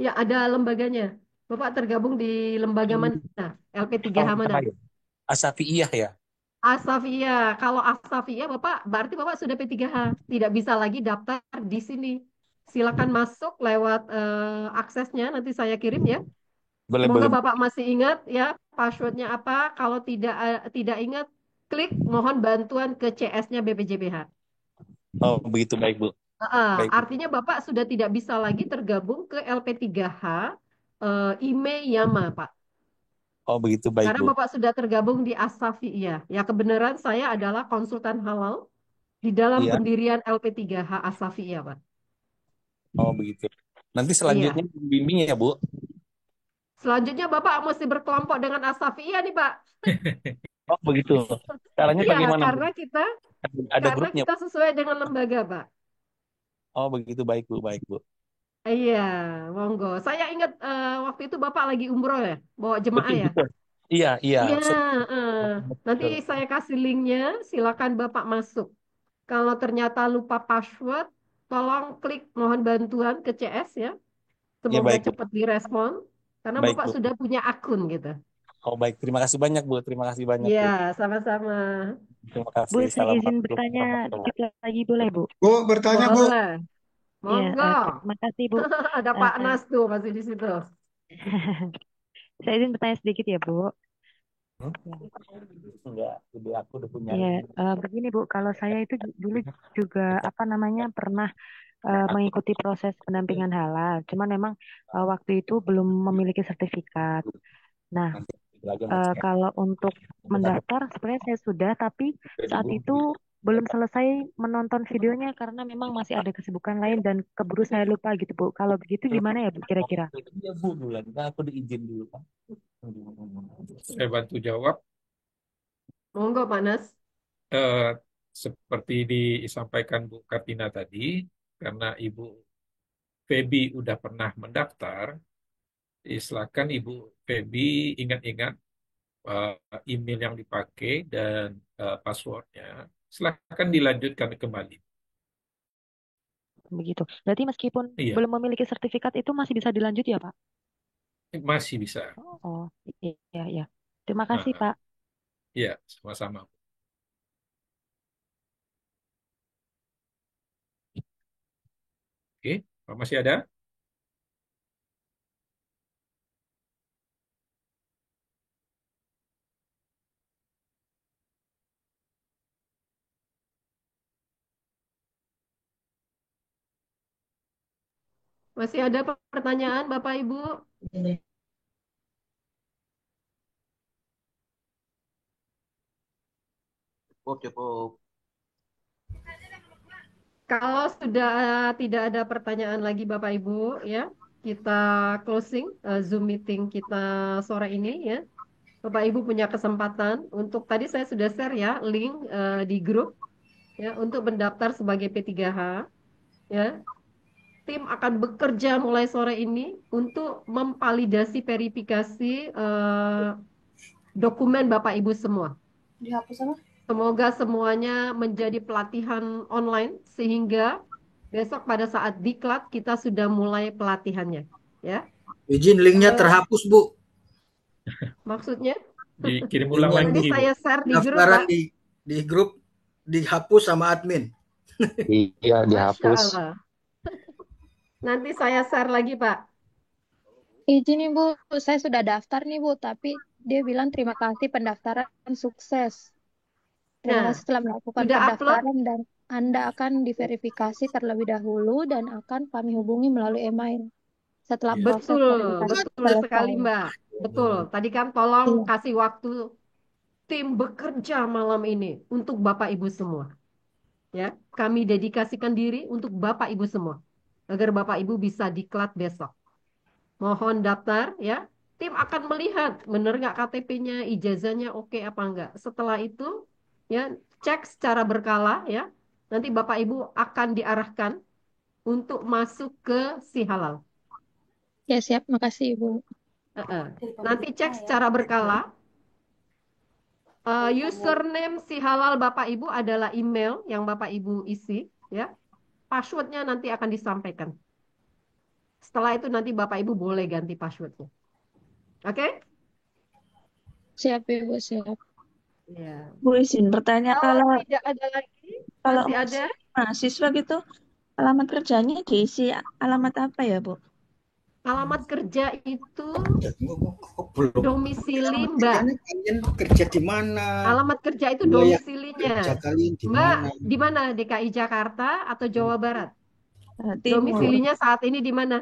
S2: Ya, ada lembaganya. Bapak tergabung di lembaga mana? LP3H mana?
S6: Asafiyah ya?
S2: Asafia. Kalau Asafia, Bapak berarti Bapak sudah P3H. Tidak bisa lagi daftar di sini. Silakan masuk lewat aksesnya, nanti saya kirim ya.
S6: Boleh,
S2: Semoga
S6: boleh.
S2: Bapak masih ingat ya passwordnya apa. Kalau tidak ingat, klik mohon bantuan ke CS-nya BPJPH.
S6: Oh, begitu, baik, Bu. Baik, Bu.
S2: Artinya Bapak sudah tidak bisa lagi tergabung ke LP3H IME Yama, Pak.
S6: Oh, begitu, baik,
S2: Karena
S6: Bu.
S2: Bapak sudah tergabung di Asafi, iya. Ya, kebenaran saya adalah konsultan halal di dalam
S6: Iya.
S2: pendirian LP3H Asafi, ya, Pak.
S6: Oh, begitu. Nanti
S2: Iya.
S6: selanjutnya bimbing ya, Bu?
S2: Selanjutnya Bapak mesti berkelompok dengan Asafi, iya nih, Pak.
S6: Oh, begitu. Caranya
S2: Iya,
S6: bagaimana, Bu? Ada
S2: karena
S6: grupnya?
S2: kita sesuai dengan lembaga, Pak.
S6: Oh, begitu, baik, Bu. Baik, Bu.
S2: Iya, monggo. Saya ingat waktu itu Bapak lagi umroh ya, bawa jemaah
S6: Betul,
S2: ya.
S6: betul. Iya, iya.
S2: Iya, nanti
S6: Betul.
S2: saya kasih linknya, silakan Bapak masuk. Kalau ternyata lupa password, tolong klik mohon bantuan ke CS ya.
S6: Ya,
S2: Semoga
S6: baik, Bu.
S2: cepat direspon, karena
S6: Baik,
S2: Bapak
S6: Bu.
S2: sudah punya akun gitu.
S6: Oh, baik. Terima kasih banyak, Bu. Terima kasih banyak,
S2: Iya,
S6: Bu.
S2: sama-sama.
S6: Terima
S18: Bu,
S6: kasih.
S18: saya izin
S6: Assalamualaikum
S18: bertanya
S6: warahmatullahi
S18: dikit lagi boleh, Bu?
S19: Bu, bertanya, Bu.
S2: Boleh.
S18: Ya,
S2: Monggo.
S18: terima kasih, Bu.
S2: Ada Pak Nas tuh masih di situ.
S18: Saya izin bertanya sedikit ya, Bu.
S6: Enggak, aku udah punya.
S18: Ya, begini, Bu. Kalau saya itu dulu juga apa namanya pernah mengikuti proses pendampingan halal. Cuman memang waktu itu belum memiliki sertifikat. Nah, kalau untuk mendaftar sebenarnya saya sudah, tapi saat itu belum selesai menonton videonya karena memang masih ada kesibukan lain dan keburu saya lupa gitu, Bu. Kalau begitu gimana ya, Bu, kira-kira?
S6: Iya, Bu, dulu. Aku diizin dulu, Pak.
S12: Saya bantu jawab.
S2: Monggo, Pak Nas.
S12: Seperti disampaikan Bu Kartina tadi, karena Ibu Feby udah pernah mendaftar, silakan Ibu Feby ingat-ingat email yang dipakai dan passwordnya. Silakan dilanjutkan kembali.
S18: Begitu. Berarti meskipun
S12: Iya.
S18: belum memiliki sertifikat itu masih bisa dilanjut ya, Pak?
S12: Masih bisa.
S18: Oh, iya, iya. Terima kasih, Pak.
S12: Iya, sama-sama. Oke, Pak masih ada?
S2: Masih ada pertanyaan, Bapak Ibu?
S17: Cukup.
S2: Kalau sudah tidak ada pertanyaan lagi Bapak Ibu ya, kita closing Zoom meeting kita sore ini ya. Bapak Ibu punya kesempatan untuk tadi saya sudah share ya link di grup ya untuk mendaftar sebagai P3H ya. tim akan bekerja mulai sore ini untuk memvalidasi verifikasi dokumen Bapak Ibu semua.
S8: Dihapus apa?
S2: Semoga semuanya menjadi pelatihan online sehingga besok pada saat diklat kita sudah mulai pelatihannya, ya.
S4: Izin linknya terhapus, Bu.
S2: Maksudnya?
S12: Dikirim ulang
S4: Linknya
S2: Nanti
S12: lagi, Bu.
S2: saya share di grup,
S4: daftaran
S2: Pak.
S4: di grup dihapus sama admin.
S15: Iya,
S2: Masya
S15: dihapus.
S2: Allah. Nanti saya share lagi, Pak.
S10: Izin nih Bu, saya sudah daftar nih Bu, tapi dia bilang terima kasih pendaftaran sukses. Terima
S2: Nah,
S10: kasih telah melakukan
S2: sudah upload?
S10: pendaftaran dan Anda akan diverifikasi terlebih dahulu dan akan kami hubungi melalui email setelah proses
S2: Betul,
S10: verifikasi
S2: betul
S10: selesai.
S2: sekali, Mbak. Betul. Tadi kan tolong kasih waktu tim bekerja malam ini untuk Bapak Ibu semua. Ya, kami dedikasikan diri untuk Bapak Ibu semua agar Bapak Ibu bisa diklat besok. Mohon daftar ya. Tim akan melihat benar nggak KTP-nya, ijazahnya oke apa enggak. Setelah itu ya cek secara berkala ya. Nanti Bapak Ibu akan diarahkan untuk masuk ke si halal.
S10: Ya siap, makasih Ibu.
S2: Nanti cek secara berkala. Username si halal Bapak Ibu adalah email yang Bapak Ibu isi ya. Passwordnya nanti akan disampaikan. Setelah itu nanti Bapak Ibu boleh ganti passwordnya. Oke?
S10: Siap Ibu, siap.
S2: Ya.
S19: Bu izin bertanya,
S2: Kalau
S19: kalau
S2: tidak ada lagi,
S19: kalau
S2: masih ada?
S19: mahasiswa gitu, alamat kerjanya diisi alamat apa ya, Bu?
S2: Alamat kerja itu domisili Mbak.
S4: Kalian kerja di mana?
S2: Alamat kerja itu
S4: Wilayah
S2: domisilinya.
S4: kerja kalian di
S2: Mbak,
S4: mana?
S2: di mana? DKI Jakarta atau Jawa Barat?
S19: Timur.
S2: Domisilinya saat ini di mana?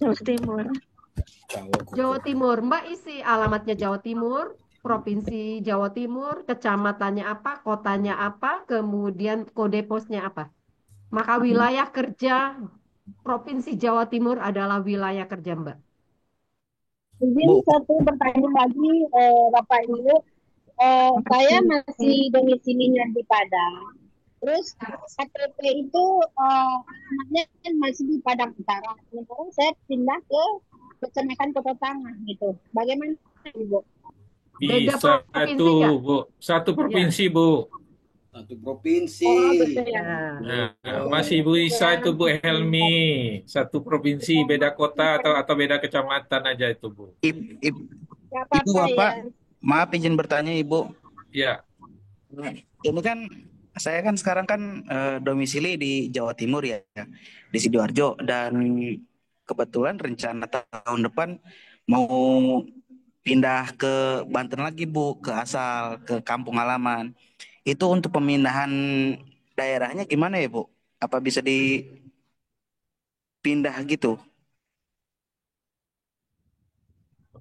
S19: Jawa Timur.
S2: Jawa Timur. Mbak isi alamatnya Jawa Timur, Provinsi Jawa Timur, kecamatannya apa, kotanya apa, kemudian kode posnya apa. Maka wilayah kerja Provinsi Jawa Timur adalah wilayah kerja Mbak.
S7: Izin satu pertanyaan lagi, Bapak Ibu. Saya masih domisilinya di Padang. Terus KTP itu alamatnya masih di Padang Utara. Sementara saya pindah ke Kecamatan Kota Tangah gitu. Bagaimana Ibu?
S2: Beda
S12: Bisa
S2: provinsi
S12: tuh,
S2: nggak?
S12: Bu. Satu provinsi, Bu.
S4: Satu provinsi.
S7: Oh, gitu ya.
S12: Nah, masih Bu Isa itu Bu Helmi. Satu provinsi, beda kota atau beda kecamatan aja itu, Bu.
S9: Ibu Bapak, maaf izin bertanya Ibu.
S12: Ya.
S9: Ini kan saya kan sekarang kan domisili di Jawa Timur ya, di Sidoarjo, dan kebetulan rencana tahun depan mau pindah ke Banten lagi Bu, ke asal, ke kampung halaman. Itu untuk pemindahan daerahnya gimana ya Bu? Apa bisa dipindah gitu?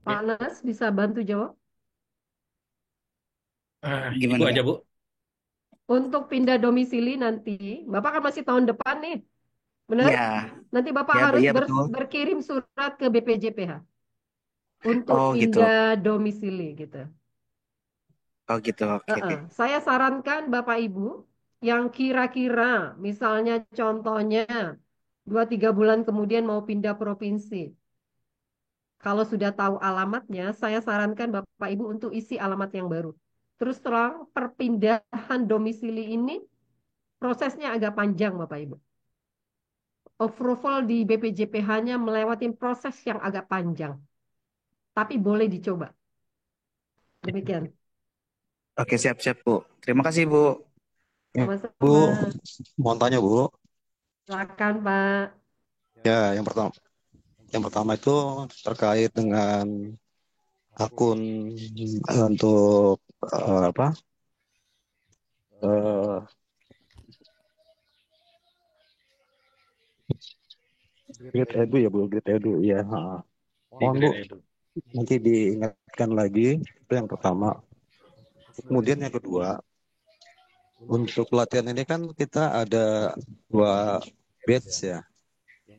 S2: Pak Nas bisa bantu jawab?
S12: Ibu aja, Bu.
S2: Untuk pindah domisili nanti, Bapak kan masih tahun depan nih. Benar?
S9: Ya.
S2: Nanti Bapak
S9: Ya,
S2: harus
S9: iya, betul.
S2: berkirim surat ke BPJPH untuk
S9: Oh, gitu.
S2: pindah domisili gitu.
S9: Oh gitu, oke.
S2: Saya sarankan Bapak Ibu yang kira-kira misalnya contohnya 2-3 bulan kemudian mau pindah provinsi. Kalau sudah tahu alamatnya, saya sarankan Bapak Ibu untuk isi alamat yang baru. Terus terang perpindahan domisili ini prosesnya agak panjang Bapak Ibu. Approval di BPJPH-nya melewati proses yang agak panjang. Tapi boleh dicoba. Demikian.
S9: Oke, siap-siap Bu. Terima kasih Bu.
S2: Sama-sama.
S20: Bu, mau tanya Bu.
S2: Silakan Pak.
S20: Ya, yang pertama itu terkait dengan akun untuk apa? Grid Edu ya Bu, Grid Edu ya. Mohon Bu, nanti diingatkan lagi, itu yang pertama. Kemudian yang kedua, untuk pelatihan ini kan kita ada 2 batch ya.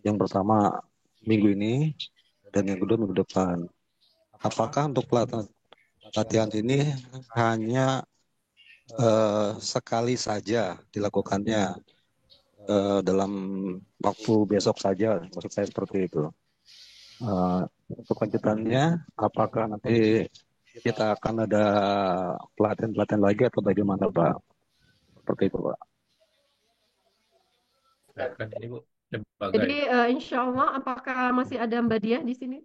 S20: Yang pertama minggu ini dan yang kedua minggu depan. Apakah untuk pelatihan ini hanya sekali saja dilakukannya dalam waktu besok saja, maksud saya seperti itu. Untuk lanjutannya, apakah nanti kita akan ada pelatihan-pelatihan lagi atau bagaimana Pak? Seperti itu Pak.
S12: Silakan ini Bu, lembaga
S2: Jadi
S12: ya.
S2: insya Allah apakah masih ada Mbak Dia di sini?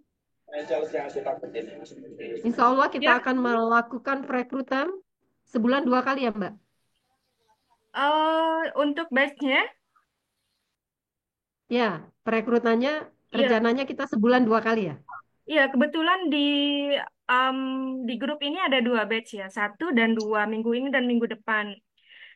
S2: Insya Allah kita
S21: Ya,
S2: akan melakukan perekrutan sebulan 2 kali ya Mbak?
S21: untuk batch-nya,
S2: Ya, perekrutannya
S21: iya,
S2: rencananya kita sebulan 2 kali ya?
S21: iya kebetulan um, di grup ini ada 2 batch ya, 1 dan 2 minggu ini dan minggu depan.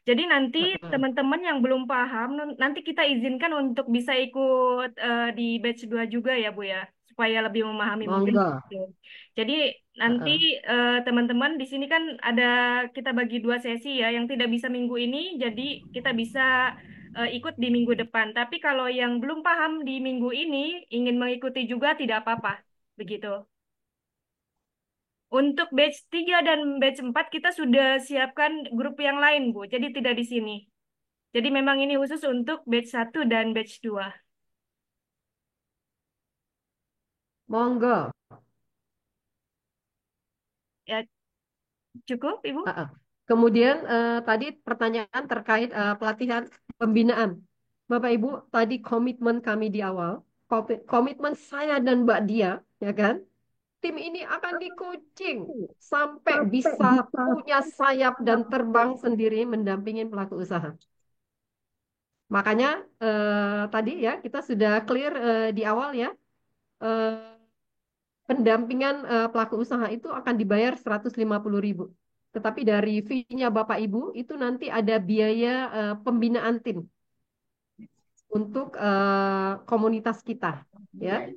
S21: Jadi nanti teman-teman yang belum paham, nanti kita izinkan untuk bisa ikut di batch 2 juga ya Bu ya, supaya lebih memahami mungkin.
S2: Monggo.
S21: Gitu. Jadi nanti teman-teman di sini kan ada kita bagi 2 sesi ya, yang tidak bisa minggu ini, jadi kita bisa ikut di minggu depan. Tapi kalau yang belum paham di minggu ini, ingin mengikuti juga tidak apa-apa, begitu. Untuk batch 3 dan batch 4 kita sudah siapkan grup yang lain, Bu. Jadi tidak di sini. Jadi memang ini khusus untuk batch 1 dan batch 2.
S2: Monggo.
S21: Ya, cukup, Ibu?
S2: Kemudian tadi pertanyaan terkait pelatihan pembinaan. Bapak Ibu, tadi komitmen kami di awal, komitmen saya dan Mbak Dia, ya kan? Tim ini akan di-coaching sampai bisa punya sayap dan terbang sendiri mendampingin pelaku usaha. Makanya tadi ya kita sudah clear di awal ya, pendampingan pelaku usaha itu akan dibayar 150.000. Tetapi dari fee-nya Bapak Ibu itu nanti ada biaya pembinaan tim untuk komunitas kita, ya.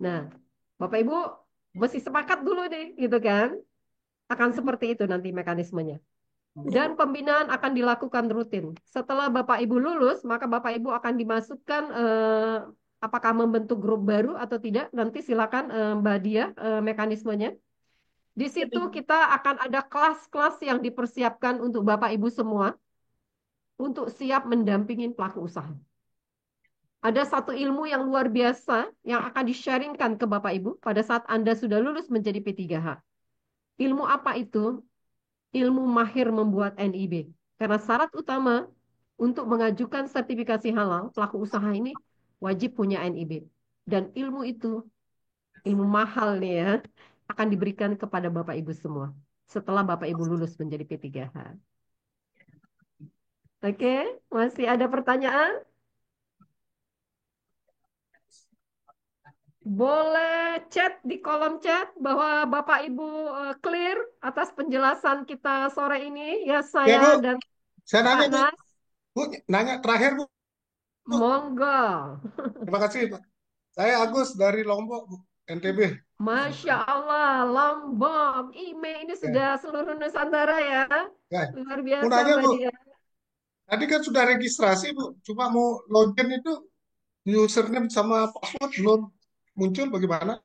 S2: Nah, Bapak Ibu mesti sepakat dulu deh, gitu kan? Akan seperti itu nanti mekanismenya. Dan pembinaan akan dilakukan rutin. Setelah Bapak Ibu lulus, maka Bapak Ibu akan dimasukkan apakah membentuk grup baru atau tidak. Nanti silakan Mbak Dia mekanismenya. Di situ kita akan ada kelas-kelas yang dipersiapkan untuk Bapak Ibu semua untuk siap mendampingin pelaku usaha. Ada satu ilmu yang luar biasa yang akan di-sharingkan ke Bapak Ibu pada saat Anda sudah lulus menjadi P3H. Ilmu apa itu? Ilmu mahir membuat NIB. Karena syarat utama untuk mengajukan sertifikasi halal, pelaku usaha ini wajib punya NIB. Dan ilmu itu, ilmu mahal nih ya, akan diberikan kepada Bapak Ibu semua setelah Bapak Ibu lulus menjadi P3H. Oke, masih ada pertanyaan? Boleh chat di kolom chat bahwa Bapak Ibu clear atas penjelasan kita sore ini. Ya,
S22: Ya
S2: saya
S22: Bu,
S2: dan
S22: saya
S2: Pak
S22: nanya Bu.
S2: Nas.
S22: Bu, nanya terakhir Bu.
S2: Monggo.
S22: Terima kasih Pak. Saya Agus dari Lombok Bu, NTB.
S2: Masya Allah, Lombok, IME ini sudah seluruh Nusantara ya.
S22: Ya.
S2: Luar
S22: Mau
S2: biasa
S22: nanya
S2: Mbak
S22: Bu,
S2: Dia.
S22: tadi kan sudah registrasi Bu, cuma mau login itu username sama password belum muncul bagaimana?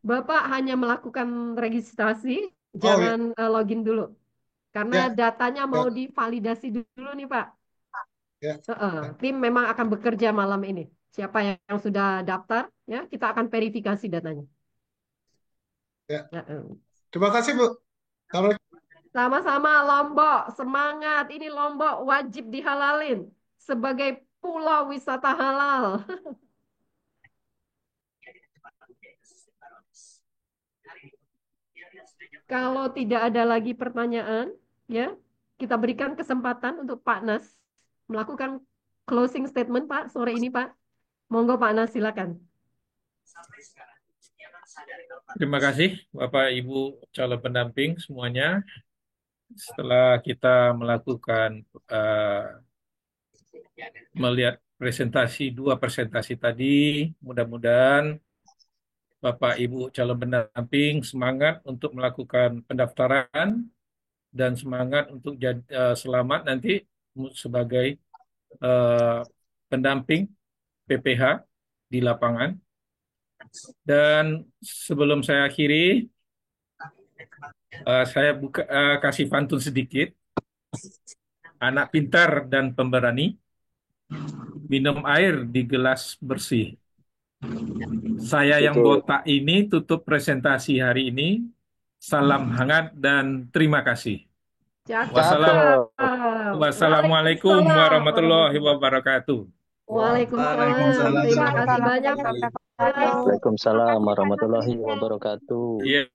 S2: Bapak hanya melakukan registrasi,
S22: Oh ya,
S2: jangan login dulu. Karena
S22: ya,
S2: datanya mau
S22: ya,
S2: divalidasi dulu nih Pak.
S22: ya.
S2: Tim memang akan bekerja malam ini. Siapa yang sudah daftar, ya kita akan verifikasi datanya.
S22: Ya. Terima kasih Bu. Kalau
S2: Sama-sama Lombok, semangat. Ini Lombok wajib dihalalin sebagai pulau wisata halal. Kalau tidak ada lagi pertanyaan, ya kita berikan kesempatan untuk Pak Nas melakukan closing statement Pak sore ini Pak. Monggo Pak Nas silakan.
S12: Terima kasih Bapak Ibu calon pendamping semuanya. Setelah kita melakukan melihat dua presentasi tadi, mudah-mudahan Bapak Ibu calon pendamping semangat untuk melakukan pendaftaran dan semangat untuk selamat nanti sebagai pendamping PPH di lapangan. Dan sebelum saya akhiri, saya kasih pantun sedikit. Anak pintar dan pemberani minum air di gelas bersih. Saya yang
S3: Itu
S12: botak ini tutup presentasi hari ini. Salam hangat dan terima kasih.
S2: Cakep.
S12: Wassalamualaikum
S2: Waalaikumsalam
S12: warahmatullahi
S2: warahmatullahi
S12: wabarakatuh.
S2: Waalaikumsalam. Terima kasih banyak.
S1: Waalaikumsalam warahmatullahi wabarakatuh.
S12: Iya.